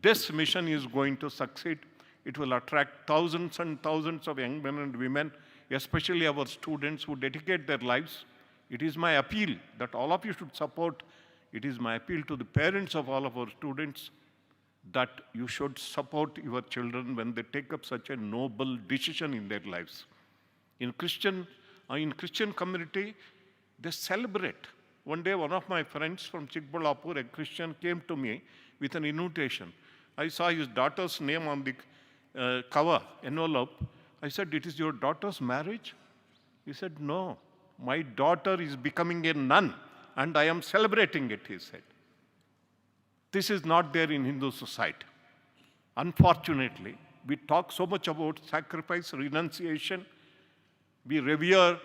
This mission is going to succeed. It will attract thousands and thousands of young men and women, especially our students who dedicate their lives. It is my appeal that all of you should support. It is my appeal to the parents of all of our students that you should support your children when they take up such a noble decision in their lives. In Christian community, they celebrate. One day, one of my friends from Chikbalapur, a Christian, came to me with an invitation. I saw his daughter's name on the cover, envelope. I said, "It is your daughter's marriage?" He said, "No, my daughter is becoming a nun and I am celebrating it," he said. This is not there in Hindu society. Unfortunately, we talk so much about sacrifice, renunciation. We revere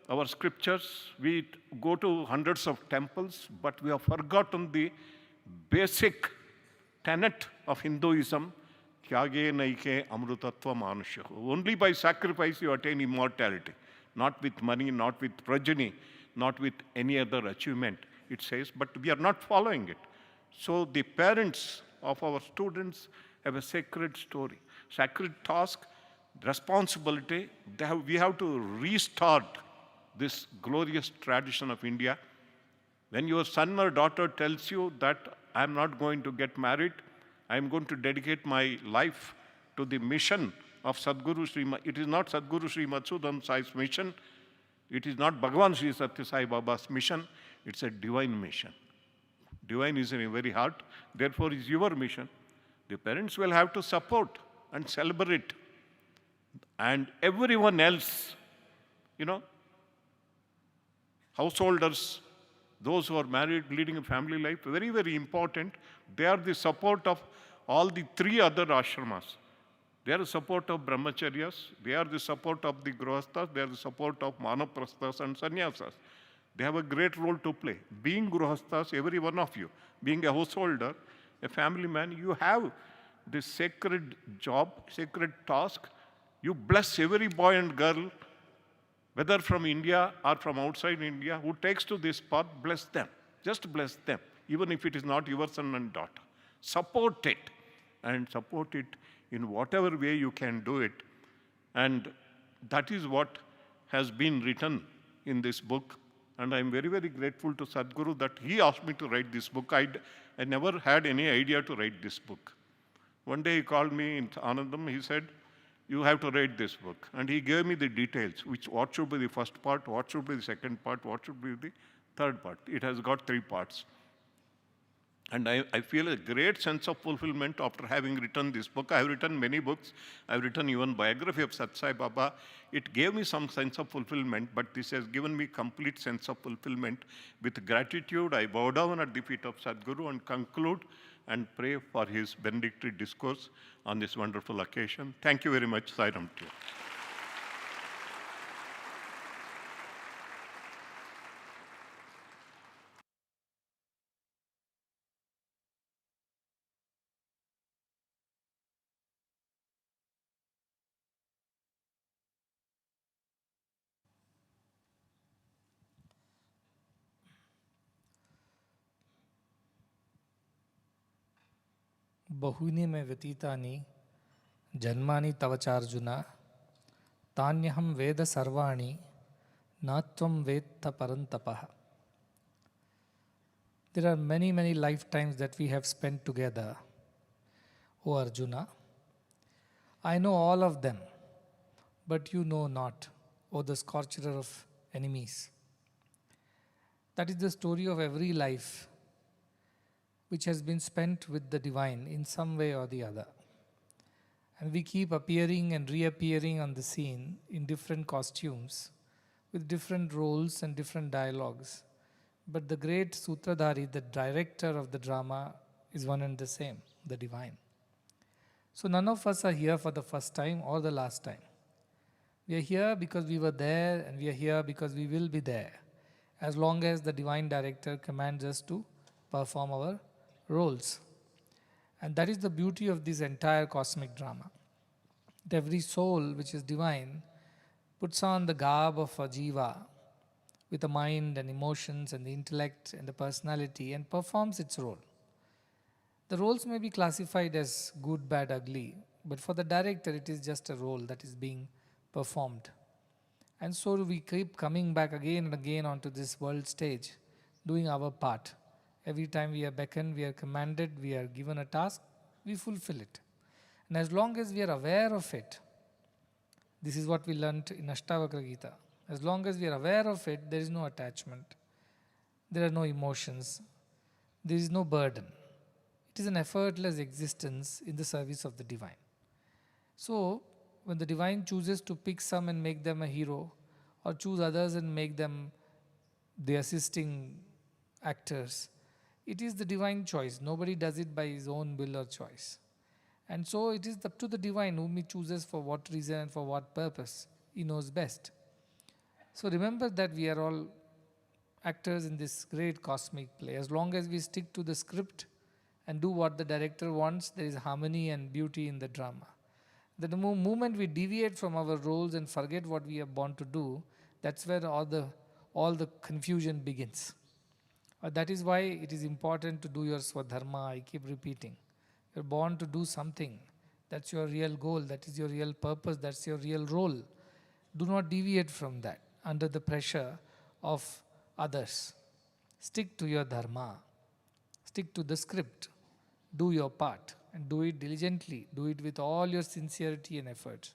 our scriptures. We go to hundreds of temples, but we have forgotten the basic tenet of Hinduism, Tyage Naike Amrutatva Manusha. Only by sacrifice you attain immortality, not with money, not with progeny, not with any other achievement, it says, but we are not following it. So the parents of our students have a sacred story, sacred task, responsibility. We have to restart this glorious tradition of India. When your son or daughter tells you that I'm not going to get married, I'm going to dedicate my life to the mission of Sadguru Sri, it is not Sadguru Sri Madhusudan Sai's mission, it is not Bhagavan Sri Sathya Sai Baba's mission, it's a divine mission. Divine is in your very heart, therefore is your mission. The parents will have to support and celebrate. And everyone else, householders, those who are married, leading a family life, very, very important. They are the support of all the three other ashramas. They are the support of brahmacharyas, they are the support of the grihasthas, they are the support of manaprasthas and sannyasas. They have a great role to play. Being grihasthas, every one of you, being a householder, a family man, you have this sacred job, sacred task. You bless every boy and girl, whether from India or from outside India, who takes to this path, bless them. Just bless them, even if it is not your son and daughter. Support it, and support it in whatever way you can do it. And that is what has been written in this book. And I'm very, very grateful to Sadguru that he asked me to write this book. I never had any idea to write this book. One day he called me in Anandam, he said, you have to write this book. And he gave me the details, what should be the first part, what should be the second part, what should be the third part. It has got 3 parts. And I feel a great sense of fulfillment after having written this book. I have written many books. I have written even biography of Sathya Sai Baba. It gave me some sense of fulfillment, but this has given me complete sense of fulfillment. With gratitude, I bow down at the feet of Sadguru and conclude and pray for his benedictory discourse on this wonderful occasion. Thank you very much. Sai Ram to you. बहूनि मे व्यतीतानि जन्मानि तव चार्जुन तान्यहं वेद सर्वाणि न त्वं वेत्थ परन्तपः. There are many, many lifetimes that we have spent together, O Arjuna. I know all of them, but you know not, O the scorcher of enemies. That is the story of every life which has been spent with the divine in some way or the other. And we keep appearing and reappearing on the scene in different costumes, with different roles and different dialogues. But the great Sutradhari, the director of the drama, is one and the same, the divine. So none of us are here for the first time or the last time. We are here because we were there, and we are here because we will be there, as long as the divine director commands us to perform our roles. And that is the beauty of this entire cosmic drama. That every soul which is divine puts on the garb of a jiva with the mind and emotions and the intellect and the personality and performs its role. The roles may be classified as good, bad, ugly, but for the director it is just a role that is being performed. And so we keep coming back again and again onto this world stage, doing our part. Every time we are beckoned, we are commanded, we are given a task, we fulfill it. And as long as we are aware of it, this is what we learnt in Ashtavakra Gita. As long as we are aware of it, there is no attachment. There are no emotions. There is no burden. It is an effortless existence in the service of the divine. So, when the divine chooses to pick some and make them a hero, or choose others and make them the assisting actors, it is the divine choice. Nobody does it by his own will or choice. And so it is up to the divine whom he chooses for what reason and for what purpose. He knows best. So remember that we are all actors in this great cosmic play. As long as we stick to the script, and do what the director wants, there is harmony and beauty in the drama. The moment we deviate from our roles and forget what we are born to do, that's where all the confusion begins. That is why it is important to do your swadharma. I keep repeating. You're born to do something. That's your real goal. That is your real purpose. That's your real role. Do not deviate from that under the pressure of others. Stick to your dharma. Stick to the script. Do your part and do it diligently. Do it with all your sincerity and effort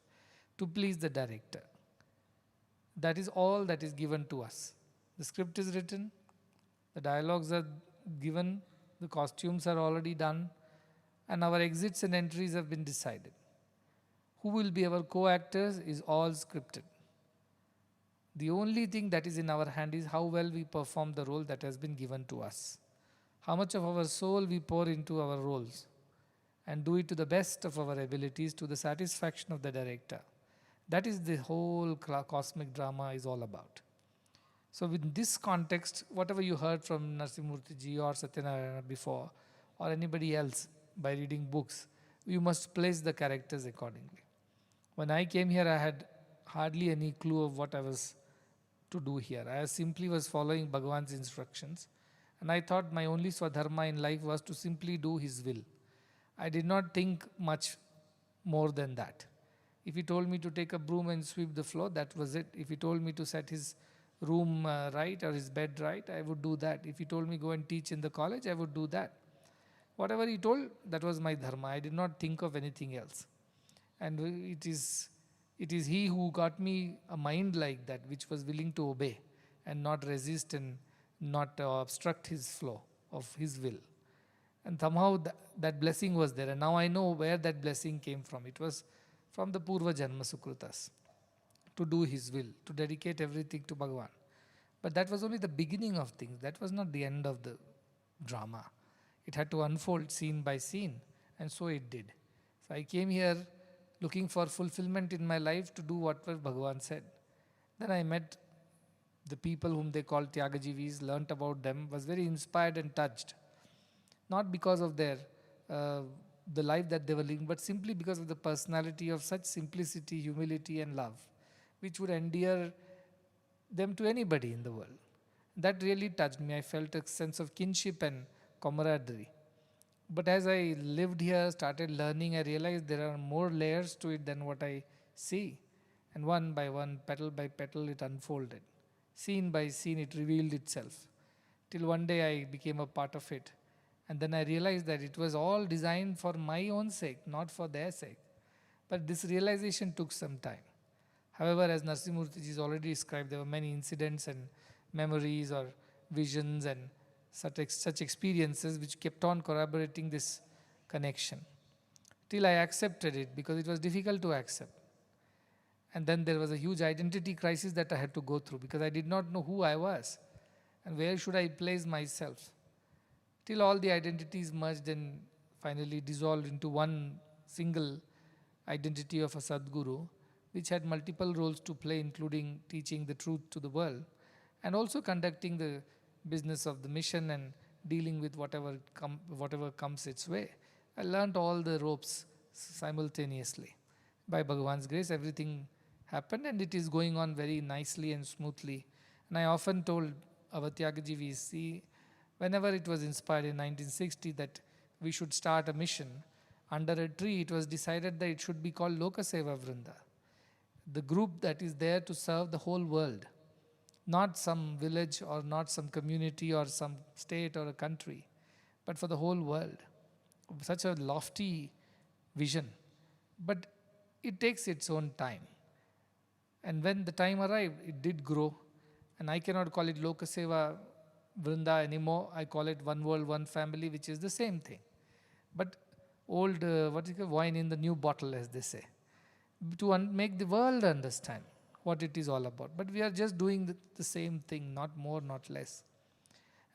to please the director. That is all that is given to us. The script is written, the dialogues are given, the costumes are already done, and our exits and entries have been decided. Who will be our co-actors is all scripted. The only thing that is in our hand is how well we perform the role that has been given to us. How much of our soul we pour into our roles and do it to the best of our abilities to the satisfaction of the director. That is the whole cosmic drama is all about. So in this context, whatever you heard from Narasimhamurthy ji or Satyanarayana before, or anybody else by reading books, you must place the characters accordingly. When I came here, I had hardly any clue of what I was to do here. I simply was following Bhagavan's instructions, and I thought my only swadharma in life was to simply do his will. I did not think much more than that. If he told me to take a broom and sweep the floor, that was it. If he told me to set his room right or his bed right, I would do that. If he told me go and teach in the college, I would do that. Whatever he told, that was my dharma. I did not think of anything else. And it is he who got me a mind like that, which was willing to obey and not resist and not obstruct his flow of his will. And somehow that blessing was there. And now I know where that blessing came from. It was from the Purva Janma Sukrutas, to do his will, to dedicate everything to Bhagavan. But that was only the beginning of things. That was not the end of the drama. It had to unfold scene by scene, and so it did. So I came here looking for fulfillment in my life to do whatever Bhagavan said. Then I met the people whom they call Tyagajivis, learnt about them, was very inspired and touched. Not because of their the life that they were living, but simply because of the personality of such simplicity, humility and love, which would endear them to anybody in the world. That really touched me. I felt a sense of kinship and camaraderie. But as I lived here, started learning, I realized there are more layers to it than what I see. And one by one, petal by petal, it unfolded. Scene by scene, it revealed itself. Till one day I became a part of it. And then I realized that it was all designed for my own sake, not for their sake. But this realization took some time. However, as Narasimhamurthy ji has already described, there were many incidents and memories or visions and such experiences which kept on corroborating this connection. Till I accepted it, because it was difficult to accept. And then there was a huge identity crisis that I had to go through, because I did not know who I was and where should I place myself. Till all the identities merged and finally dissolved into one single identity of a Sadguru, which had multiple roles to play, including teaching the truth to the world and also conducting the business of the mission and dealing with whatever comes its way. I learned all the ropes simultaneously. By Bhagavan's grace, everything happened and it is going on very nicely and smoothly. And I often told our Tyagajivis, see, whenever it was inspired in 1960 that we should start a mission, under a tree it was decided that it should be called Lokaseva Vrinda. The group that is there to serve the whole world, not some village or not some community or some state or a country, but for the whole world. Such a lofty vision. But it takes its own time. And when the time arrived, it did grow. And I cannot call it Lokaseva Vrinda anymore. I call it One World, One Family, which is the same thing. But old, wine in the new bottle, as they say. To make the world understand what it is all about. But we are just doing the same thing, not more, not less.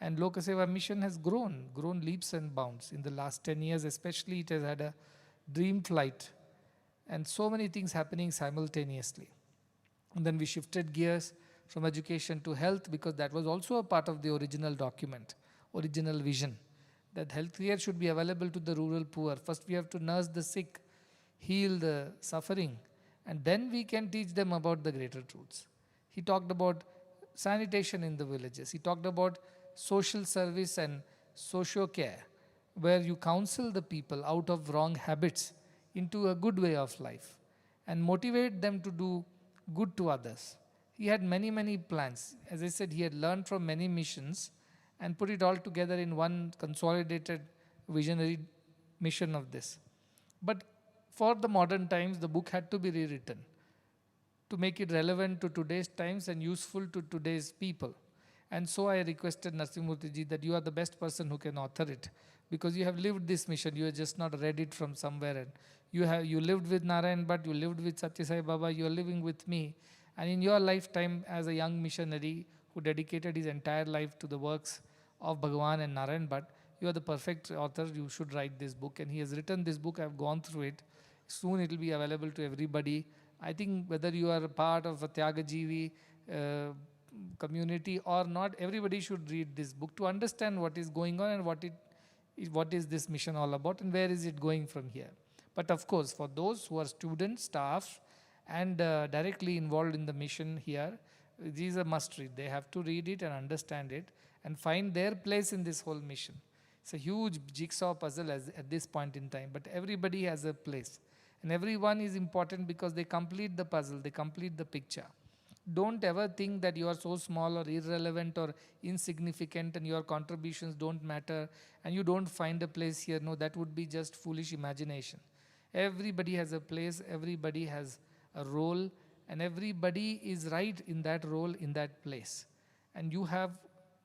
And Lokaseva mission has grown leaps and bounds. In the last 10 years especially, it has had a dream flight. And so many things happening simultaneously. And then we shifted gears from education to health, because that was also a part of the original document, original vision. that healthcare should be available to the rural poor. First we have to nurse the sick, heal the suffering, and then we can teach them about the greater truths. He talked about sanitation in the villages. He talked about social service and socio-care, where you counsel the people out of wrong habits into a good way of life and motivate them to do good to others. He had many, many plans. As I said, he had learned from many missions and put it all together in one consolidated visionary mission of this. But for the modern times, the book had to be rewritten to make it relevant to today's times and useful to today's people. And so I requested Narasimhamurthy ji that you are the best person who can author it, because you have lived this mission. You have just not read it from somewhere. And you lived with Narayana Bhat, you lived with Satya Sai Baba, you are living with me. And in your lifetime as a young missionary who dedicated his entire life to the works of Bhagavan and Narayana Bhat, you are the perfect author. You should write this book. And he has written this book. I have gone through it. Soon it will be available to everybody. I think whether you are a part of a Tyagajivi community or not, everybody should read this book to understand what is going on and what is this mission all about and where is it going from here. But of course, for those who are students, staff, and directly involved in the mission here, this is a must read. They have to read it and understand it and find their place in this whole mission. It's a huge jigsaw puzzle at this point in time, but everybody has a place. And everyone is important because they complete the puzzle, they complete the picture. Don't ever think that you are so small or irrelevant or insignificant and your contributions don't matter and you don't find a place here. No, that would be just foolish imagination. Everybody has a place, everybody has a role, and everybody is right in that role, in that place. And you have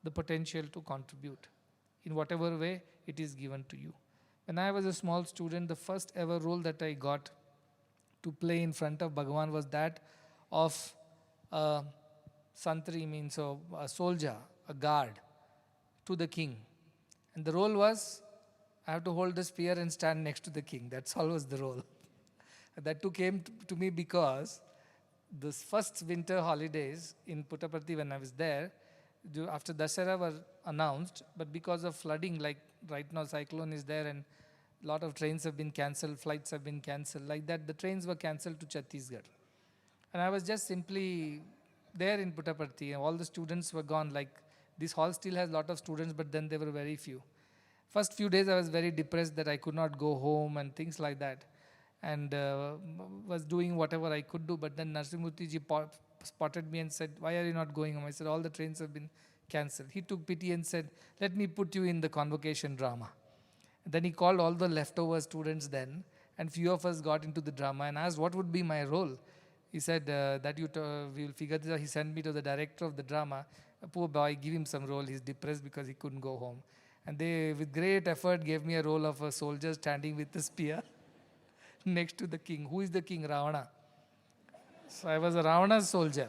the potential to contribute in whatever way it is given to you. When I was a small student, the first ever role that I got to play in front of Bhagavan was that of a santri, means a soldier, a guard to the king. And the role was, I have to hold the spear and stand next to the king. That's all was the role. That too came to me because the first winter holidays in Puttaparthi when I was there, after Dasara were announced, but because of flooding, like right now cyclone is there and a lot of trains have been cancelled, flights have been cancelled, like that the trains were cancelled to Chhattisgarh. And I was just simply there in Puttaparthi and all the students were gone. Like this hall still has a lot of students, but then there were very few. First few days I was very depressed that I could not go home and things like that. And was doing whatever I could do. But then Narasimhamurthy ji spotted me and said, why are you not going home? I said, all the trains have been cancelled. He took pity and said, let me put you in the convocation drama. And then he called all the leftover students then, and few of us got into the drama and asked what would be my role. He said that we will figure this out. He sent me to the director of the drama. Poor boy, give him some role. He's depressed because he couldn't go home. And they, with great effort, gave me a role of a soldier standing with a spear next to the king. Who is the king? Ravana. So I was a Ravana's soldier.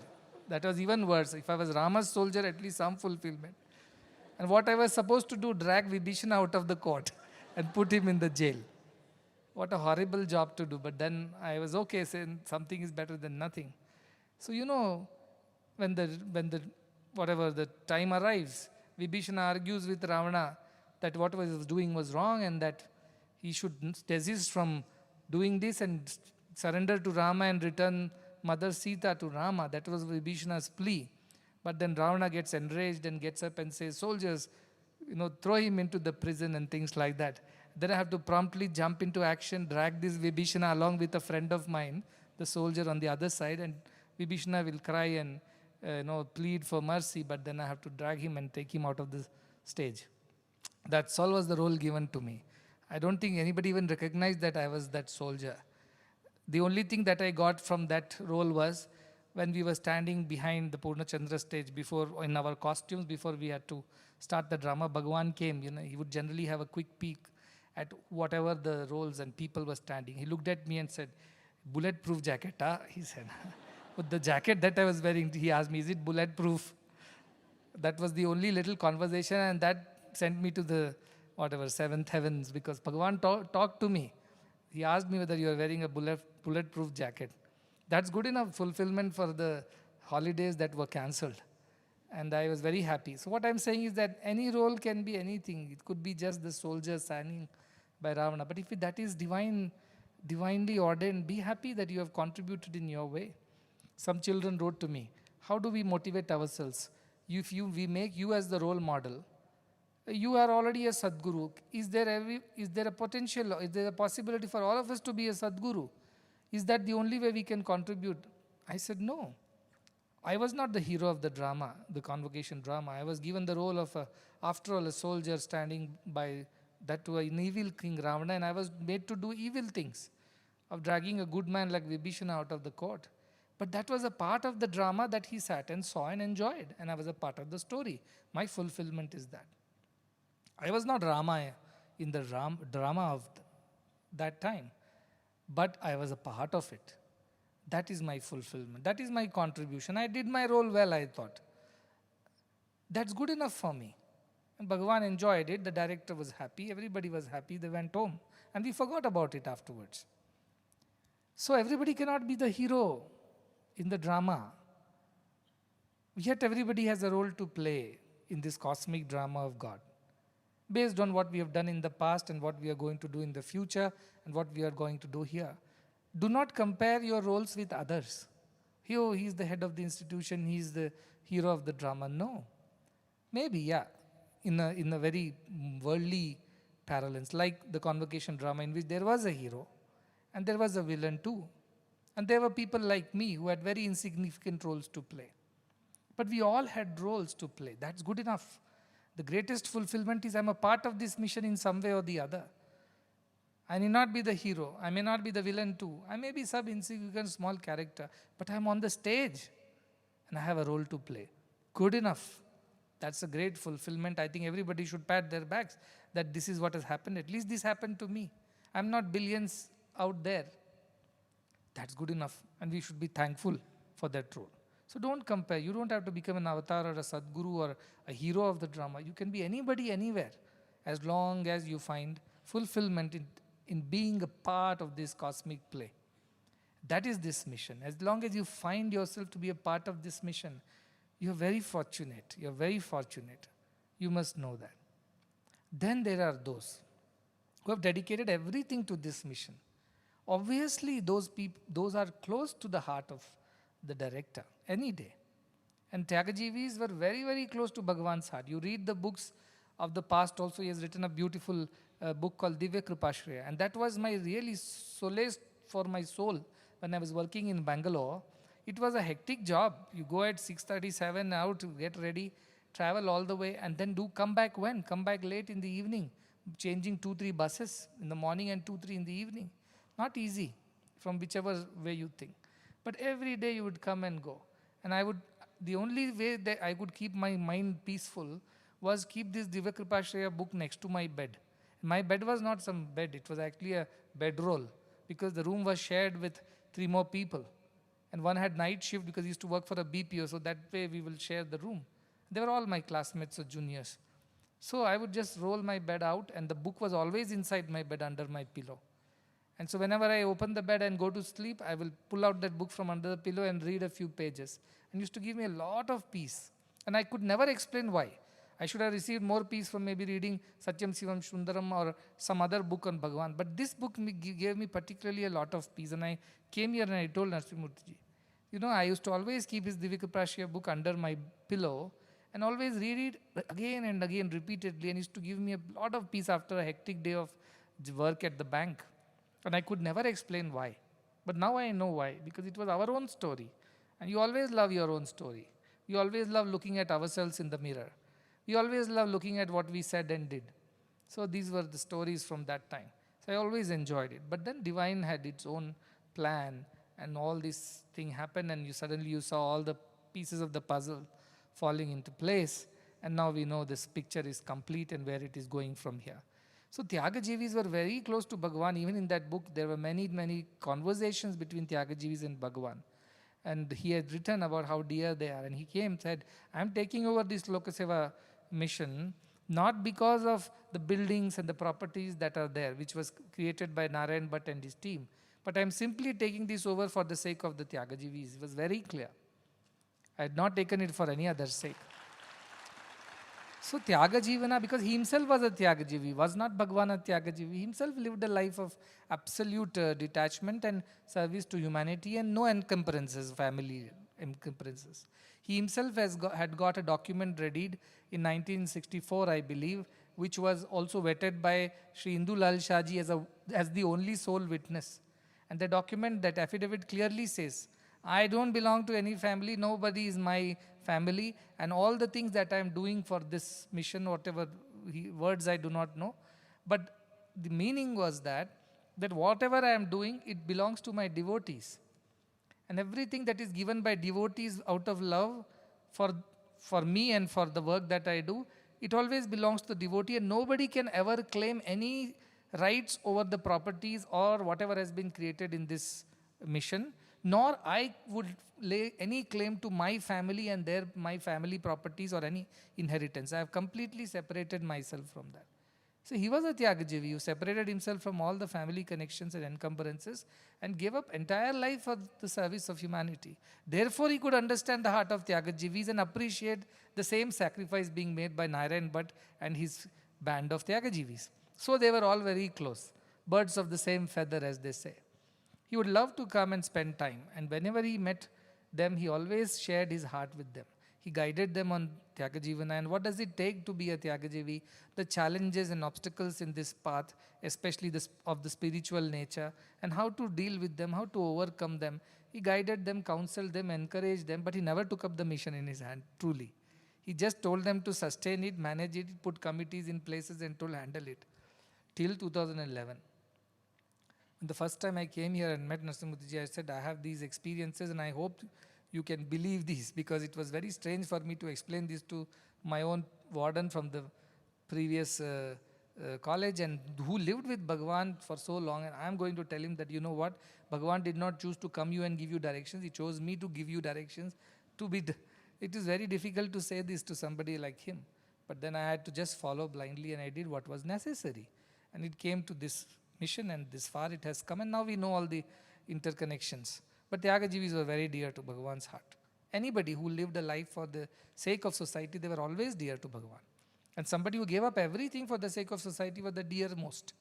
That was even worse. If I was Rama's soldier, at least some fulfillment. And what I was supposed to do, drag Vibhishana out of the court and put him in the jail. What a horrible job to do. But then I was okay, saying something is better than nothing. So you know, when the time arrives, Vibhishana argues with Ravana that what he was doing was wrong and that he should desist from doing this and surrender to Rama and return Mother Sita to Rama. That was Vibhishana's plea. But then Ravana gets enraged and gets up and says, soldiers, throw him into the prison and things like that. Then I have to promptly jump into action, drag this Vibhishana along with a friend of mine, the soldier on the other side, and Vibhishana will cry and plead for mercy, but then I have to drag him and take him out of the stage. That's all was the role given to me. I don't think anybody even recognized that I was that soldier. The only thing that I got from that role was when we were standing behind the Purna Chandra stage in our costumes before we had to start the drama. Bhagavan came, he would generally have a quick peek at whatever the roles and people were standing. He looked at me and said, bulletproof jacket, huh? He said. With the jacket that I was wearing, he asked me, is it bulletproof? That was the only little conversation, and that sent me to the, seventh heavens, because Bhagavan talked to me. He asked me whether you are wearing a bulletproof jacket. That's good enough fulfillment for the holidays that were cancelled. And I was very happy. So what I'm saying is that any role can be anything. It could be just the soldier standing by Ravana. But if that is divinely ordained, be happy that you have contributed in your way. Some children wrote to me, how do we motivate ourselves? If we make you as the role model, you are already a Sadguru. Is there a potential, is there a possibility for all of us to be a Sadguru? Is that the only way we can contribute? I said, no. I was not the hero of the drama, the convocation drama. I was given the role of, after all, a soldier standing by that to an evil king Ravana, and I was made to do evil things, of dragging a good man like Vibhishana out of the court. But that was a part of the drama that he sat and saw and enjoyed, and I was a part of the story. My fulfillment is that. I was not Rama in the drama of that time, but I was a part of it. That is my fulfillment. That is my contribution. I did my role well, I thought. That's good enough for me. And Bhagavan enjoyed it. The director was happy. Everybody was happy. They went home. And we forgot about it afterwards. So everybody cannot be the hero in the drama. Yet everybody has a role to play in this cosmic drama of God, based on what we have done in the past and what we are going to do in the future and what we are going to do here. Do not compare your roles with others. He is the head of the institution, he is the hero of the drama. No. Maybe, yeah, in a very worldly parallels, like the convocation drama in which there was a hero and there was a villain too. And there were people like me who had very insignificant roles to play. But we all had roles to play. That's good enough. The greatest fulfillment is I'm a part of this mission in some way or the other. I may not be the hero. I may not be the villain too. I may be some insignificant small character. But I'm on the stage and I have a role to play. Good enough. That's a great fulfillment. I think everybody should pat their backs that this is what has happened. At least this happened to me. I'm not billions out there. That's good enough. And we should be thankful for that role. So don't compare. You don't have to become an avatar or a Sadguru or a hero of the drama. You can be anybody, anywhere, as long as you find fulfillment in being a part of this cosmic play. That is this mission. As long as you find yourself to be a part of this mission, you're very fortunate. You're very fortunate. You must know that. Then there are those who have dedicated everything to this mission. Obviously, those are close to the heart of the director, any day. And Tyagajivis were very, very close to Bhagavan's heart. You read the books of the past also. He has written a beautiful book called Divya Kripashraya. And that was my really solace for my soul when I was working in Bangalore. It was a hectic job. You go at 6:37 out, get ready, travel all the way, and then come back when? Come back late in the evening, changing 2-3 buses in the morning and 2-3 in the evening. Not easy, from whichever way you think. But every day you would come and go. And the only way that I could keep my mind peaceful was keep this Divya Kripashraya book next to my bed. My bed was not some bed, it was actually a bedroll, because the room was shared with 3 more people. And one had night shift because he used to work for a BPO, so that way we will share the room. They were all my classmates or juniors. So I would just roll my bed out, and the book was always inside my bed under my pillow. And so whenever I open the bed and go to sleep, I will pull out that book from under the pillow and read a few pages. And used to give me a lot of peace. And I could never explain why. I should have received more peace from maybe reading Satyam Sivam Sundaram or some other book on Bhagavan. But this book gave me particularly a lot of peace. And I came here and I told Narasimhamurthy, I used to always keep his Divya Kripashraya book under my pillow and always read it again and again repeatedly, and used to give me a lot of peace after a hectic day of work at the bank. And I could never explain why. But now I know why, because it was our own story. And you always love your own story. You always love looking at ourselves in the mirror. We always love looking at what we said and did. So these were the stories from that time. So I always enjoyed it. But then Divine had its own plan, and all this thing happened, and suddenly you saw all the pieces of the puzzle falling into place. And now we know this picture is complete and where it is going from here. So Tyagajivis were very close to Bhagavan. Even in that book, there were many, many conversations between Tyagajivis and Bhagavan. And he had written about how dear they are. And he came and said, I'm taking over this Lokaseva mission, not because of the buildings and the properties that are there, which was created by Narayana Bhat and his team, but I'm simply taking this over for the sake of the Tyagajivis. It was very clear. I had not taken it for any other sake. So Tyaga Jivana, because he himself was a Tyagajivi, was not Bhagwan a Tyagajivi. He himself lived a life of absolute detachment and service to humanity and no encumbrances, family encumbrances. He himself had got a document readied in 1964, I believe, which was also vetted by Sri Indulal Shahji as the only sole witness. And the document, that affidavit clearly says, I don't belong to any family, nobody is my family, and all the things that I am doing for this mission, whatever words I do not know, but the meaning was that whatever I am doing, it belongs to my devotees. And everything that is given by devotees out of love for me and for the work that I do, it always belongs to the devotee, and nobody can ever claim any rights over the properties or whatever has been created in this mission, nor I would lay any claim to my family and my family properties or any inheritance. I have completely separated myself from that. So he was a Tyagajivi who separated himself from all the family connections and encumbrances and gave up entire life for the service of humanity. Therefore, he could understand the heart of Tyagajivis and appreciate the same sacrifice being made by Narayana Bhat and his band of Tyagajivis. So they were all very close, birds of the same feather, as they say. He would love to come and spend time, and whenever he met them, he always shared his heart with them. He guided them on Tyagajivana and what does it take to be a Tyagajivi, the challenges and obstacles in this path, especially of the spiritual nature, and how to deal with them, how to overcome them. He guided them, counseled them, encouraged them, but he never took up the mission in his hand, truly. He just told them to sustain it, manage it, put committees in places and to handle it. Till 2011. The first time I came here and met Narasimhamurthy, I said, I have these experiences and I hope you can believe these, because it was very strange for me to explain this to my own warden from the previous college and who lived with Bhagwan for so long, and I am going to tell him that, you know what, Bhagwan did not choose to come you and give you directions, he chose me to give you directions to be. It is very difficult to say this to somebody like him, but then I had to just follow blindly and I did what was necessary, and it came to this mission and this far it has come, and now we know all the interconnections. But Tyagajivis were very dear to Bhagwan's heart. Anybody who lived a life for the sake of society, they were always dear to Bhagwan. And somebody who gave up everything for the sake of society was the dearmost.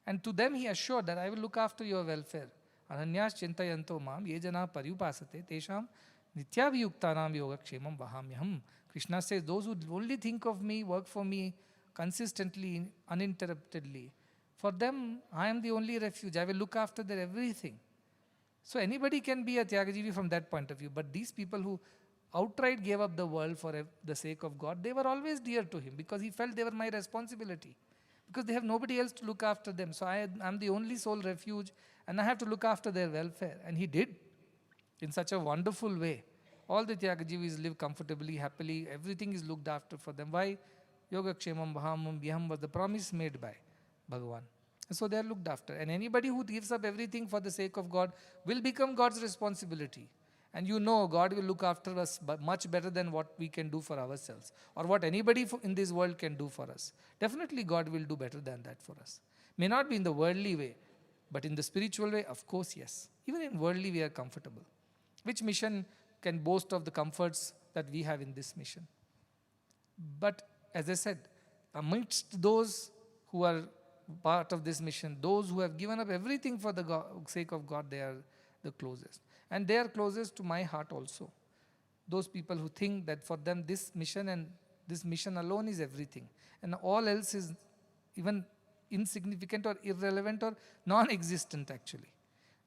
And to them he assured that I will look after your welfare. Ananyas chintayanto mam ye jana paryupasate tesham nityabhiyuktanam yogakshemam vahamyaham. Krishna says, those who only think of me, work for me consistently, uninterruptedly, for them I am the only refuge. I will look after their everything. So anybody can be a Tyagajivi from that point of view, but these people who outright gave up the world for the sake of God, they were always dear to him because he felt they were my responsibility, because they have nobody else to look after them. So I am the only sole refuge and I have to look after their welfare. And he did in such a wonderful way. All the Tyagajivis live comfortably, happily, everything is looked after for them. Why? Yogakshemam Bhahamam Vyaham was the promise made by Bhagavan. So they are looked after. And anybody who gives up everything for the sake of God will become God's responsibility. And you know God will look after us much better than what we can do for ourselves or what anybody in this world can do for us. Definitely God will do better than that for us. May not be in the worldly way, but in the spiritual way, of course, yes. Even in worldly we are comfortable. Which mission can boast of the comforts that we have in this mission? But as I said, amidst those who are part of this mission, those who have given up everything for the sake of God, they are the closest. And they are closest to my heart also. Those people who think that for them this mission and this mission alone is everything, and all else is even insignificant or irrelevant or non-existent actually.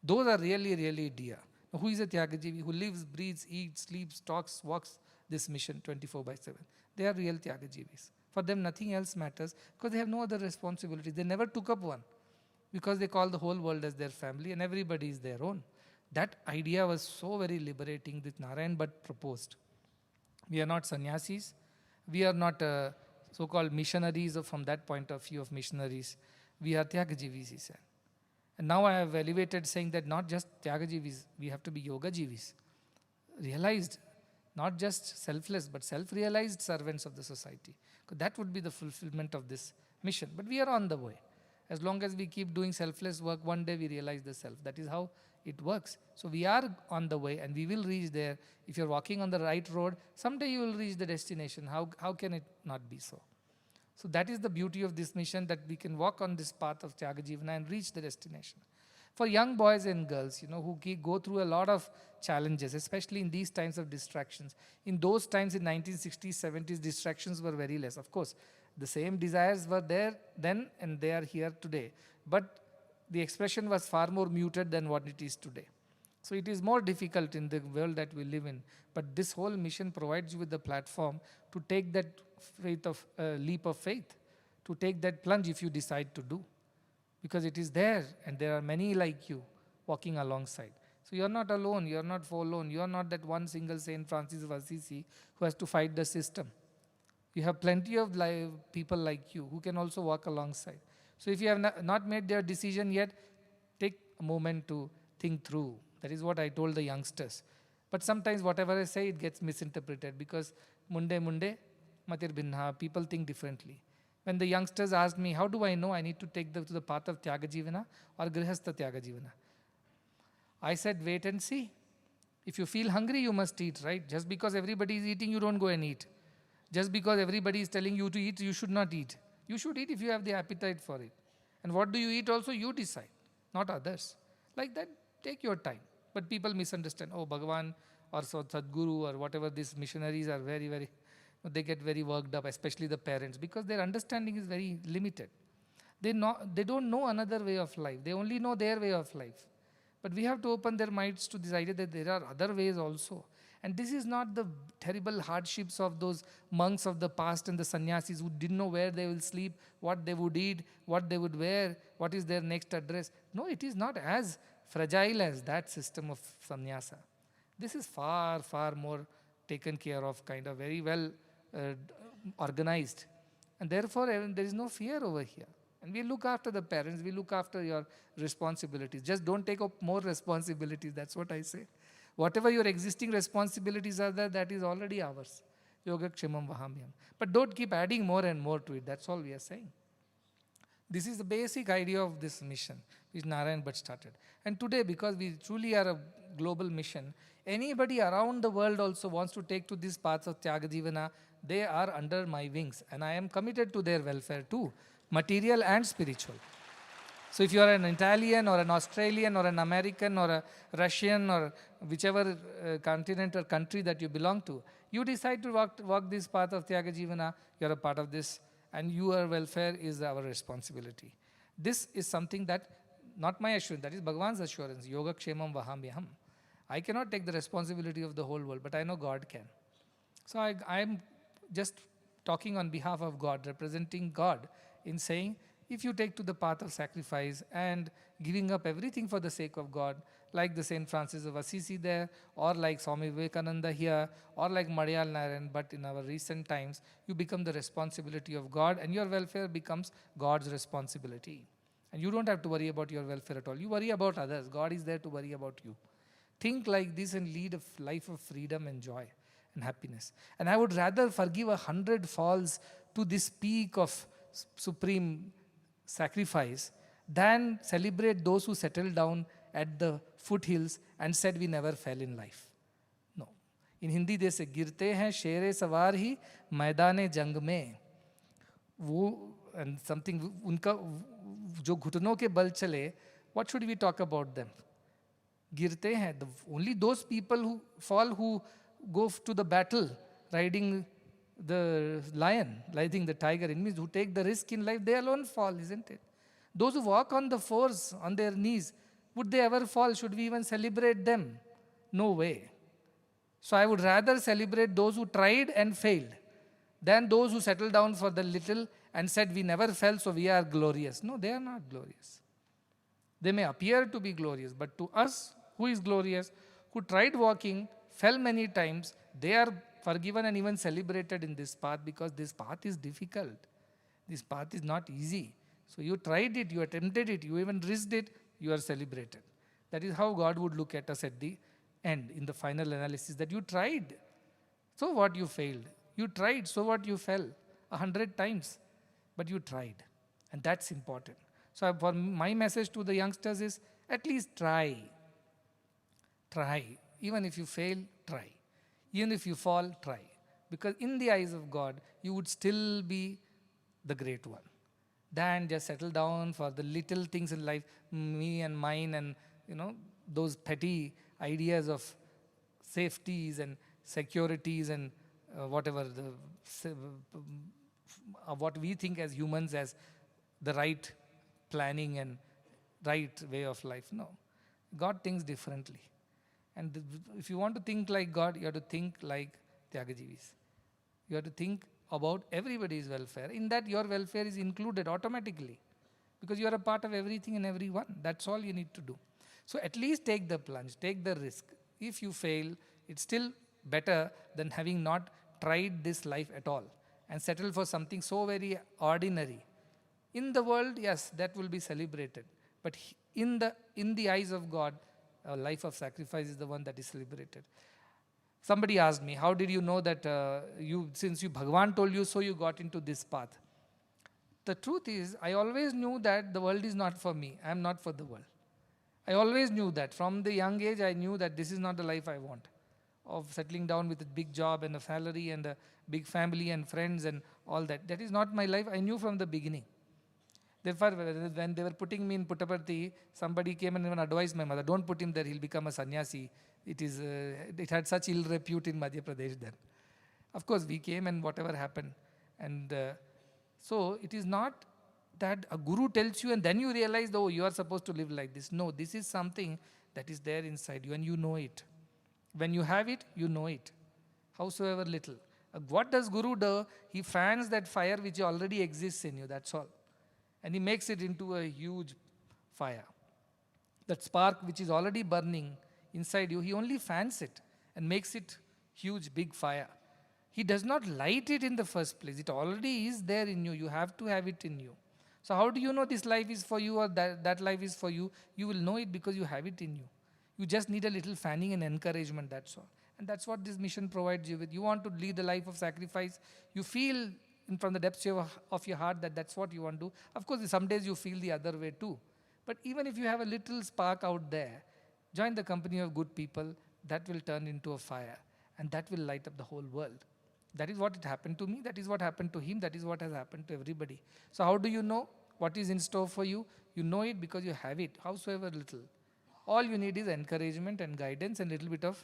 Those are really, really dear. Now, who is a Tyagajivi? Who lives, breathes, eats, sleeps, talks, walks this mission 24/7. They are real Tyagajivis. For them nothing else matters because they have no other responsibility. They never took up one because they call the whole world as their family and everybody is their own. That idea was so very liberating that Narayana Bhat proposed. We are not sannyasis. We are not so-called missionaries from that point of view of missionaries. We are Tyagajivis, he said. And now I have elevated saying that not just Tyagajivis, we have to be Yogajivis. Realized, not just selfless, but self-realized servants of the society. That would be the fulfillment of this mission. But we are on the way. As long as we keep doing selfless work, one day we realize the self. That is how it works. So we are on the way and we will reach there. If you're walking on the right road, someday you will reach the destination. How can it not be so? So that is the beauty of this mission, that we can walk on this path of Tyaga Jivana and reach the destination. For young boys and girls, who go through a lot of challenges, especially in these times of distractions. In those times in 1960s, 70s, distractions were very less. Of course, the same desires were there then and they are here today. But the expression was far more muted than what it is today. So it is more difficult in the world that we live in. But this whole mission provides you with the platform to take that leap of faith, to take that plunge if you decide to do. Because it is there and there are many like you walking alongside. So you're not alone, you're not forlorn, you're not that one single Saint Francis of Assisi who has to fight the system. You have plenty of people like you who can also walk alongside. So if you have not made their decision yet, take a moment to think through. That is what I told the youngsters. But sometimes whatever I say, it gets misinterpreted because munde matir binha, people think differently. When the youngsters asked me, how do I know I need to take to the path of Tyaga Jivana or Grihastha Tyaga Jivana? I said, wait and see. If you feel hungry, you must eat, right? Just because everybody is eating, you don't go and eat. Just because everybody is telling you to eat, you should not eat. You should eat if you have the appetite for it. And what do you eat also, you decide, not others. Like that, take your time. But people misunderstand, oh, Bhagavan or Sadguru or whatever, these missionaries are very, they get very worked up, especially the parents, because their understanding is very limited. They don't know another way of life. They only know their way of life. But we have to open their minds to this idea that there are other ways also. And this is not the terrible hardships of those monks of the past and the sannyasis who didn't know where they will sleep, what they would eat, what they would wear, what is their next address. No, it is not as fragile as that system of sannyasa. This is far more taken care of, kind of very well organized. And therefore, there is no fear over here. And we look after the parents, we look after your responsibilities. Just don't take up more responsibilities, that's what I say. Whatever your existing responsibilities are there, that is already ours. Yogakshemam vahamyam. But don't keep adding more and more to it, that's all we are saying. This is the basic idea of this mission, which Narayana Bhat started. And today, because we truly are a global mission, anybody around the world also wants to take to these paths of Tyaga Jivana, they are under my wings. And I am committed to their welfare too, material and spiritual. So if you are an Italian or an Australian or an American or a Russian or whichever continent or country that you belong to, you decide to walk this path of Tyaga Jivana, you are a part of this, and your welfare is our responsibility. This is something that, not my assurance, that is Bhagavan's assurance, Yoga Kshemam Vahamyaham. I cannot take the responsibility of the whole world, but I know God can. So I am just talking on behalf of God, representing God in saying, if you take to the path of sacrifice and giving up everything for the sake of God, like the Saint Francis of Assisi there, or like Swami Vivekananda here, or like Madiyala Narayana, but in our recent times, you become the responsibility of God and your welfare becomes God's responsibility. And you don't have to worry about your welfare at all. You worry about others. God is there to worry about you. Think like this and lead a life of freedom and joy and happiness. And I would rather forgive 100 falls to this peak of supreme sacrifice than celebrate those who settled down at the foothills and said we never fell in life. No. In Hindi they say, गिरते हैं शेरे सवार ही मैदाने जंग में. वो and something उनका जो घुटनों के बल चले, what should we talk about them? गिरते हैं. Only those people who fall, who go to the battle riding the lion, riding the tiger, it means who take the risk in life, they alone fall, isn't it? Those who walk on the floors, on their knees, would they ever fall? Should we even celebrate them? No way. So I would rather celebrate those who tried and failed than those who settled down for the little and said we never fell, so we are glorious. No, they are not glorious. They may appear to be glorious, but to us, who is glorious, who tried walking, fell many times, they are forgiven and even celebrated in this path, because this path is difficult. This path is not easy. So you tried it, you attempted it, you even risked it, you are celebrated. That is how God would look at us at the end, in the final analysis, that you tried. So what, you failed? You tried, so what, you fell 100 times. But you tried. And that's important. So for my message to the youngsters is, at least try. Try. Even if you fail, try. Even if you fall, try. Because in the eyes of God, you would still be the great one. Than just settle down for the little things in life, me and mine, and those petty ideas of safeties and securities and whatever what we think as humans as the right planning and right way of life. No, God thinks differently. And if you want to think like God, you have to think like Tyagajivis. You have to think about everybody's welfare. In that, your welfare is included automatically, because you are a part of everything and everyone. That's all you need to do. So at least take the plunge, take the risk. If you fail, it's still better than having not tried this life at all and settle for something so very ordinary. In the world, yes, that will be celebrated. But in the eyes of God, a life of sacrifice is the one that is celebrated. Somebody asked me, how did you know that since Bhagavan told you so, you got into this path? The truth is, I always knew that the world is not for me. I am not for the world. I always knew that. From the young age, I knew that this is not the life I want, of settling down with a big job and a salary and a big family and friends and all that. That is not my life. I knew from the beginning. Therefore, when they were putting me in Puttaparthi, somebody came and even advised my mother, don't put him there, he'll become a sannyasi. It had such ill repute in Madhya Pradesh then. Of course, we came and whatever happened. And so it is not that a guru tells you and then you realize, oh, you are supposed to live like this. No, this is something that is there inside you and you know it. When you have it, you know it, howsoever little. What does Guru do? He fans that fire which already exists in you, that's all. And he makes it into a huge fire. That spark which is already burning inside you, he only fans it and makes it huge, big fire. He does not light it in the first place. It already is there in you. You have to have it in you. So how do you know this life is for you or that life is for you? You will know it because you have it in you. You just need a little fanning and encouragement, that's all. And that's what this mission provides you with. You want to lead a life of sacrifice. You feel from the depths of your heart that that's what you want to do. Of course, some days you feel the other way too. But even if you have a little spark out there, join the company of good people, that will turn into a fire. And that will light up the whole world. That is what it happened to me. That is what happened to him. That is what has happened to everybody. So how do you know what is in store for you? You know it because you have it, howsoever little. All you need is encouragement and guidance and a little bit of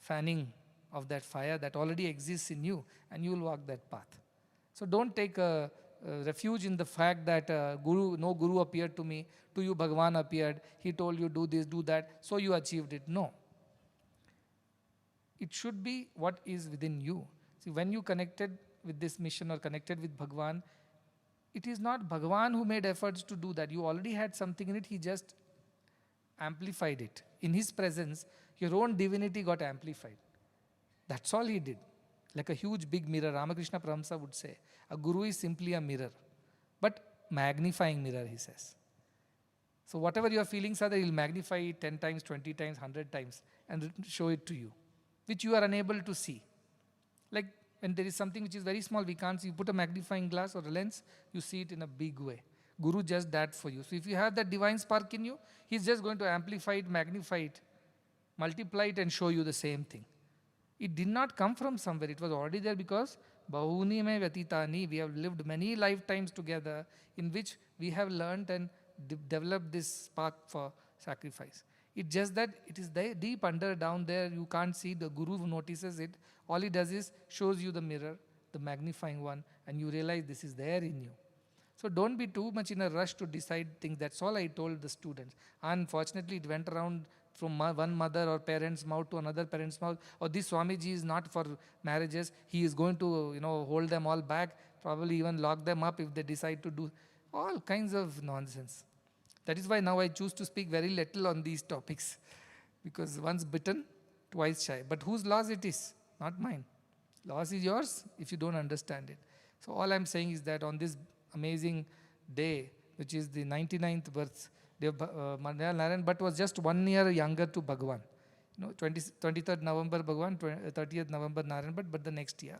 fanning of that fire that already exists in you, and you will walk that path. So don't take a refuge in the fact that no Guru appeared to me, to you Bhagavan appeared, he told you do this, do that, so you achieved it. No. It should be what is within you. See, when you connected with this mission or connected with Bhagavan, it is not Bhagavan who made efforts to do that. You already had something in it, he just amplified it. In his presence, your own divinity got amplified. That's all he did. Like a huge big mirror, Ramakrishna Paramsa would say, a guru is simply a mirror, but magnifying mirror, he says. So whatever your feelings are there, he'll magnify it 10 times, 20 times, 100 times and show it to you, which you are unable to see. Like when there is something which is very small, we can't see, you put a magnifying glass or a lens, you see it in a big way. Guru does that for you. So if you have that divine spark in you, he's just going to amplify it, magnify it, multiply it and show you the same thing. It did not come from somewhere. It was already there because Bahuni me vyatitani, we have lived many lifetimes together in which we have learnt and developed this spark for sacrifice. It's just that it is there, deep under, down there, you can't see. The Guru notices it. All he does is shows you the mirror, the magnifying one, and you realize this is there in you. So don't be too much in a rush to decide things. That's all I told the students. Unfortunately, it went around from one mother or parent's mouth to another parent's mouth. Or this Swamiji is not for marriages. He is going to, hold them all back, probably even lock them up if they decide to do all kinds of nonsense. That is why now I choose to speak very little on these topics. Because once bitten, twice shy. But whose loss it is? Not mine. Loss is yours if you don't understand it. So all I'm saying is that on this amazing day, which is the 99th birth day of Madiyala Narayana, but was just 1 year younger to Bhagavan. 23rd November Bhagavan, 30th November Narayana, but the next year.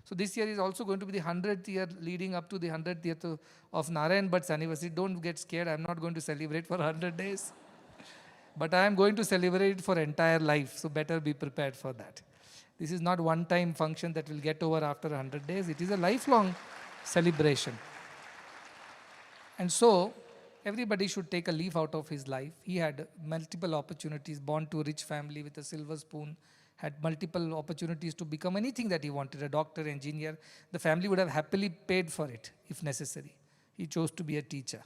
So this year is also going to be the 100th year leading up to the 100th year of Narayan Bhatt's anniversary. Don't get scared. I'm not going to celebrate for 100 days. But I am going to celebrate for entire life. So better be prepared for that. This is not one-time function that will get over after 100 days. It is a lifelong celebration. And so, everybody should take a leaf out of his life. He had multiple opportunities, born to a rich family with a silver spoon, had multiple opportunities to become anything that he wanted, a doctor, engineer. The family would have happily paid for it if necessary. He chose to be a teacher.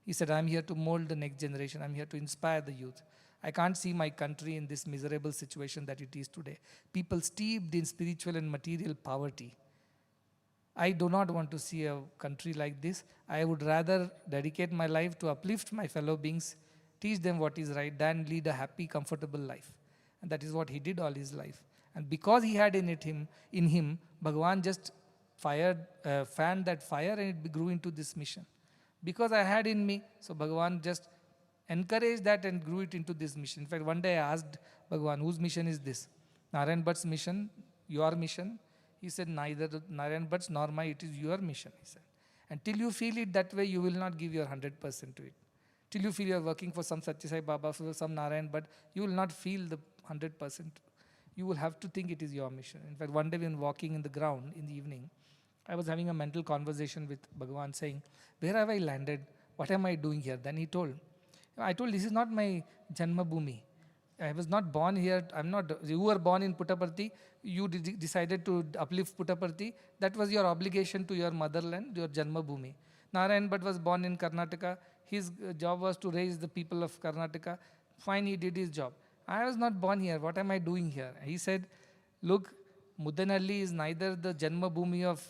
He said, I'm here to mold the next generation. I'm here to inspire the youth. I can't see my country in this miserable situation that it is today. People steeped in spiritual and material poverty. I do not want to see a country like this. I would rather dedicate my life to uplift my fellow beings, teach them what is right, than lead a happy, comfortable life. And that is what he did all his life. And because he had in him, Bhagavan just fanned that fire, and it grew into this mission. Because I had in me, so Bhagavan just encouraged that and grew it into this mission. In fact, one day I asked Bhagavan, whose mission is this? Narayan Bhatt's mission? Your mission? He said, neither Narayan Bhatt's nor my, it is your mission, he said. And till you feel it that way, you will not give your 100% to it. Till you feel you are working for some Satya Sai Baba, for some Narayan Bhatt, you will not feel the 100%. You will have to think it is your mission. In fact, one day when walking in the ground in the evening, I was having a mental conversation with Bhagavan saying, where have I landed? What am I doing here? Then I told, this is not my Janma Bhumi. I was not born here. You were born in Puttaparthi. You decided to uplift Puttaparthi. That was your obligation to your motherland, your Janma Bhumi. Narayan Bhatt was born in Karnataka. His job was to raise the people of Karnataka. Fine, he did his job. I was not born here. What am I doing here? He said, look, Mudanalli is neither the Janma Bhumi of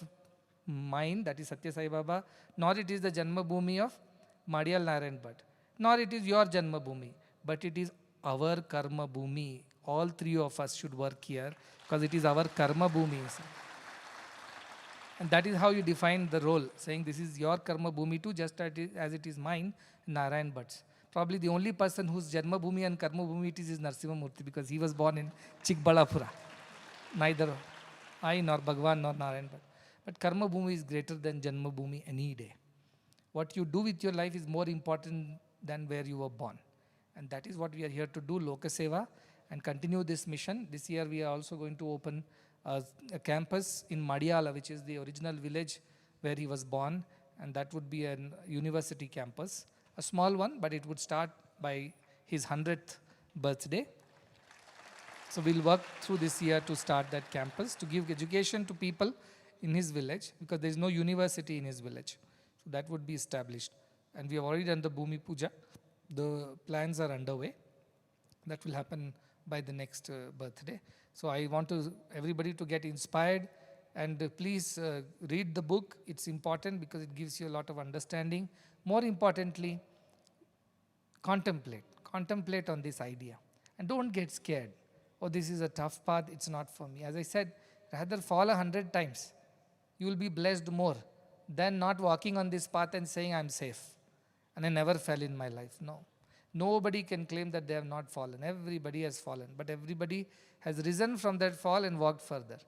mine, that is Satya Sai Baba, nor it is the Janma Bhumi of Madiyala Narayan Bhatt, nor it is your Janma Bhumi, but it is our Karma Bhumi. All three of us should work here because it is our Karma Bhumi. And that is how you define the role, saying this is your Karma Bhumi too, just as it is mine, Narayan Bhatt's. Probably the only person whose Janma Bhumi and Karma Bhumi it is Narasimha Murthy, because he was born in Chikbalapura. Neither I nor Bhagavan nor Narayan Bhatt. But Karma Bhumi is greater than Janma Bhumi any day. What you do with your life is more important than where you were born. And that is what we are here to do, Loka Seva, and continue this mission. This year we are also going to open a campus in Madiyala, which is the original village where he was born, and that would be a university campus. A small one, but it would start by his 100th birthday. So we'll work through this year to start that campus, to give education to people in his village, because there is no university in his village. So that would be established. And we have already done the Bhumi Puja. The plans are underway. That will happen by the next birthday. So I want everybody to get inspired, and please read the book. It's important because it gives you a lot of understanding. More importantly, contemplate. Contemplate on this idea. And don't get scared. Oh, this is a tough path. It's not for me. As I said, rather fall 100 times. You will be blessed more than not walking on this path and saying, I'm safe. And I never fell in my life. No. Nobody can claim that they have not fallen. Everybody has fallen. But everybody has risen from that fall and walked further.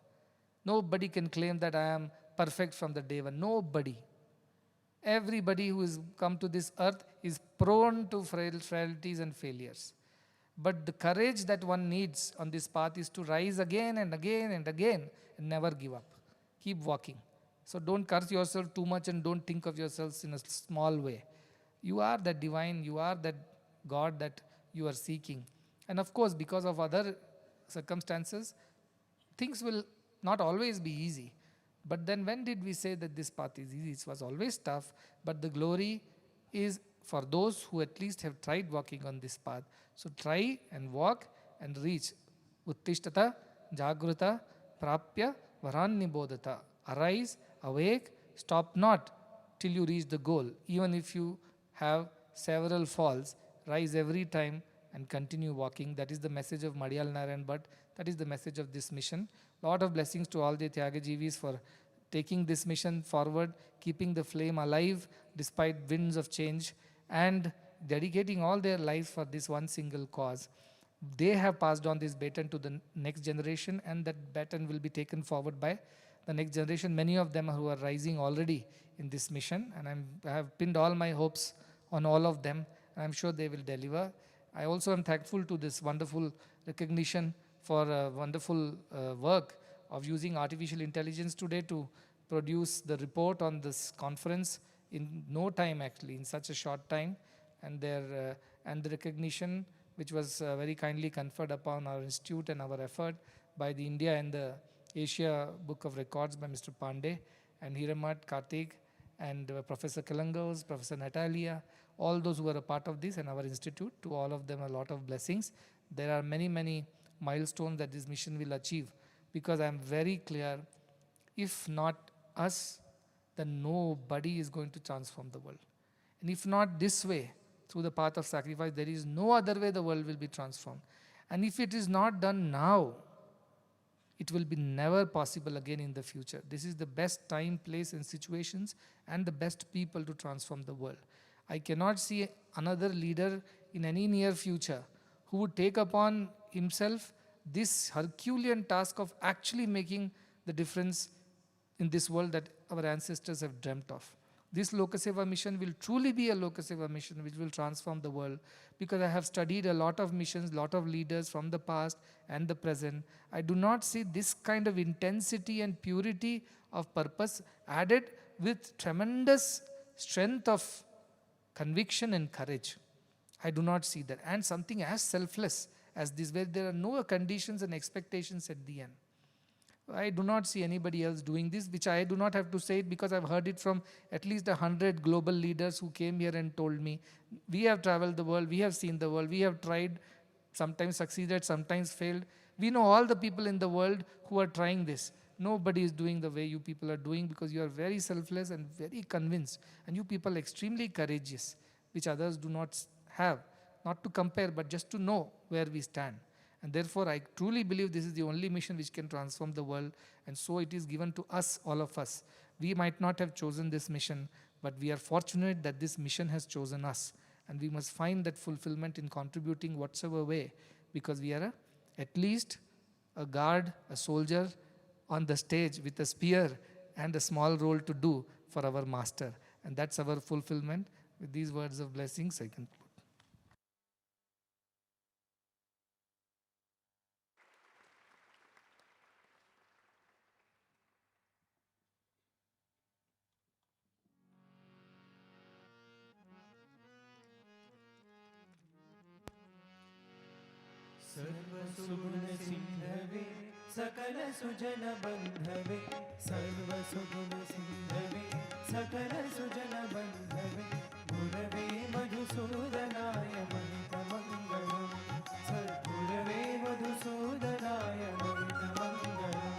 Nobody can claim that I am perfect from the day one. Nobody. Everybody who has come to this earth is prone to frailties and failures. But the courage that one needs on this path is to rise again and again and again and never give up. Keep walking. So don't curse yourself too much and don't think of yourselves in a small way. You are that divine, you are that God that you are seeking. And of course, because of other circumstances, things will not always be easy. But then when did we say that this path is easy? It was always tough, but the glory is for those who at least have tried walking on this path. So try and walk and reach. Uttishtata, Jagruta, Prapya, Varannibodhata. Arise, awake, stop not till you reach the goal. Even if you have several falls, rise every time and continue walking. That is the message of Madiyala Narayan Bhatt. That is the message of this mission. Lot of blessings to all the Tyagajivis for taking this mission forward, keeping the flame alive despite winds of change, and dedicating all their lives for this one single cause. They have passed on this baton to the next generation, and that baton will be taken forward by the next generation, many of them who are rising already in this mission, and I have pinned all my hopes on all of them, and I'm sure they will deliver. I also am thankful to this wonderful recognition for wonderful work of using artificial intelligence today to produce the report on this conference in no time, actually, in such a short time, and the recognition which was very kindly conferred upon our institute and our effort by the India and the Asia Book of Records by Mr. Pandey and Hiramat, Karthik, and Professor Kalangos, Professor Natalia, all those who were a part of this and our institute. To all of them, a lot of blessings. There are many, many milestones that this mission will achieve, because I am very clear, if not us, then nobody is going to transform the world. And if not this way, through the path of sacrifice, there is no other way the world will be transformed. And if it is not done now, it will be never possible again in the future. This is the best time, place and situations and the best people to transform the world. I cannot see another leader in any near future who would take upon himself this Herculean task of actually making the difference in this world that our ancestors have dreamt of. This Lokaseva mission will truly be a Lokaseva mission which will transform the world, because I have studied a lot of missions, lot of leaders from the past and the present. I do not see this kind of intensity and purity of purpose added with tremendous strength of conviction and courage. I do not see that. And something as selfless as this, where there are no conditions and expectations at the end. I do not see anybody else doing this, which I do not have to say it, because I've heard it from at least 100 global leaders who came here and told me, we have traveled the world, we have seen the world, we have tried, sometimes succeeded, sometimes failed. We know all the people in the world who are trying this. Nobody is doing the way you people are doing, because you are very selfless and very convinced. And you people are extremely courageous, which others do not have. Not to compare, but just to know where we stand. And therefore, I truly believe this is the only mission which can transform the world. And so it is given to us, all of us. We might not have chosen this mission, but we are fortunate that this mission has chosen us. And we must find that fulfillment in contributing whatsoever way, because we are at least a guard, a soldier on the stage with a spear and a small role to do for our master. And that's our fulfillment. With these words of blessings, I conclude. सर्वसुगुणसिन्धवे सकलसुजनबन्धवे सर्वसुगुणसिन्धवे सकलसुजनबन्धवे गुरवे मधुसूदनाय महितमङ्गलम् सद्गुरवे मधुसूदनाय महितमङ्गलम्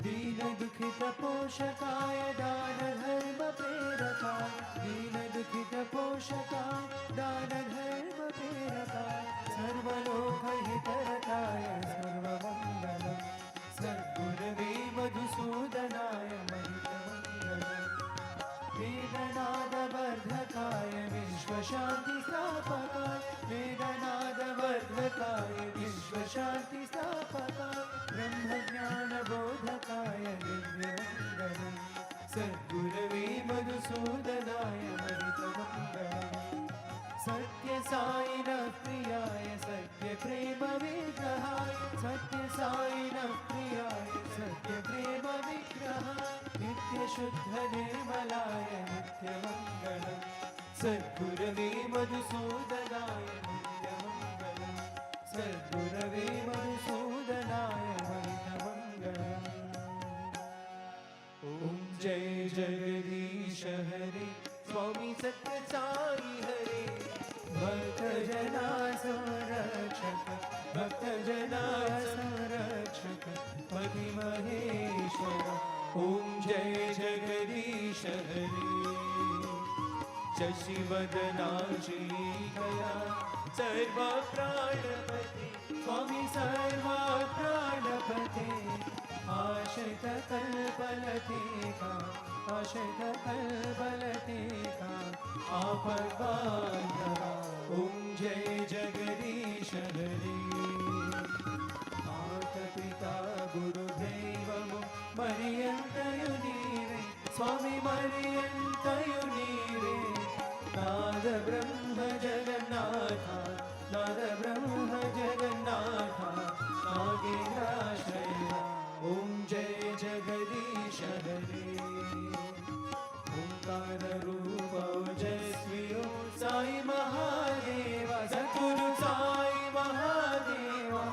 दीनदुःखितपोषकाय दानधर्मप्रेरकाय दीनदुःखितपोषकाय दानधर्मप्रेरकाय सर्वलोकहितरताय सर्वमङ्गलम् सद्गुरवे मधुसूदनाय महितमङ्गलम् वेदनादवर्धकाय विश्वशान्तिस्थापकाय वेदनादवर्धकाय विश्वशान्तिस्थापकाय ब्रह्मज्ञानबोधकाय दिव्यमङ्गलम् सद्गुरवे मधुसूदनाय महितमङ्गलम् सत्यसायिनः प्रियाय सत्यप्रेमविग्रहाय सत्यसायिनः प्रियाय सत्यप्रेमविग्रहाय नित्यशुद्धनिर्मलाय नित्यमङ्गलम् सद्गुरवे मधुसूदनाय नित्यमङ्गलम् सद्गुरवे मधुसूदनाय महितमङ्गलम् ॐ जय जगदीश हरे स्वामी सत्यसाई हरे भक्तजना संरक्षक भक्तजना संरक्षक पतिमहेश्वर ॐ जय जगदीश हरे शशिवदना श्रीकया सर्वा प्राणपते स्वामी सर्वा प्राणपते आश्रितकल्पलतिका आश्रितकल्पलतिका आपद्बान्धवा ॐ जय जगदीश हरे माता पिता गुरुदैवं मरियं स्वामी मरियन्तयु नीरे नाद ब्रह्म जगन्नाथा नाद ब्रह्म जगन्नाथा नागेन्द्राश्रय ॐ जय जगदीश हरे ओंकार रूप ओजस्वियो साई महादेवा सद्गुरु साई महादेवा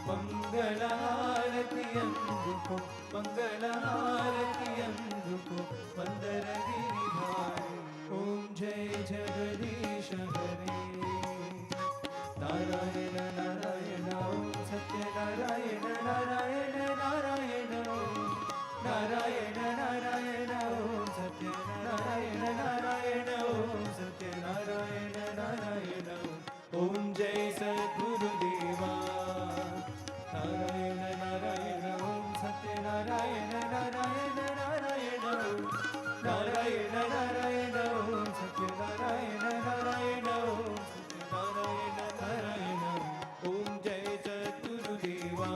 मंगल हारति अंदुको मंगल हारति अंदुको वंदर गिरिधारी ओम जय जगदीश हरे नारायण नारायण ओम सत्य नारायण नारायण नारायण नारायण नारायण ओम सत्य नारायण नारायण ओम सत्य नारायण नारायण ओम जय सद्गुरुदेवा नारायण नारायण ओम सत्य नारायण नारायण नारायण नारायण नारायण ओम सत्य नारायण नारायण ओम सत्य नारायण नारायण ओम जय सद्गुरुदेवा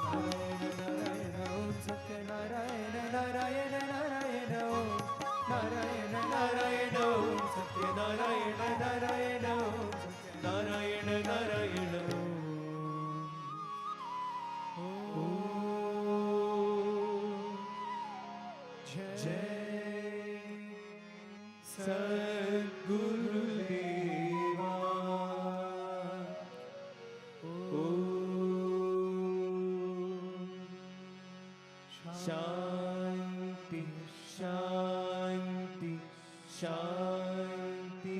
नारायण नारायण ओम सत्य नारायण नारायण नारायण ओम नारायण नारायण ओम सत्य नारायण नारायण ओम सत्य नारायण नारायण जय सद्गुरुदेवा शांति शांति शांति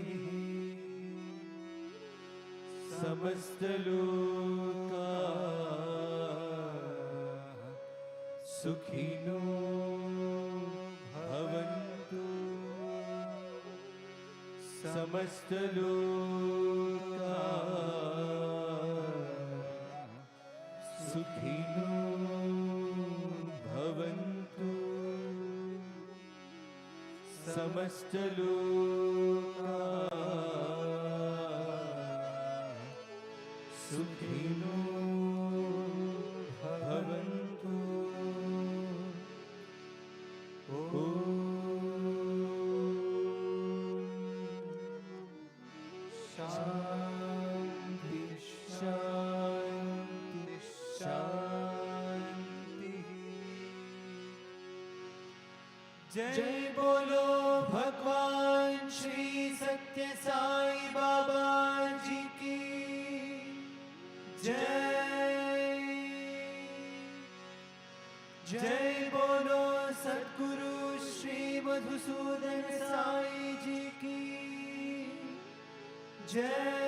समस्त लोका सुखिनो भवन्तु समस्त लोका सुखिनो भवन्तु समस्त लोका सुखिनो भवन्तु शांति शांति शांति जय बोलो भगवान श्री सत्य साई बाबा जी की जय जय बोलो सद्गुरु श्री मधुसूदन साई जी की जय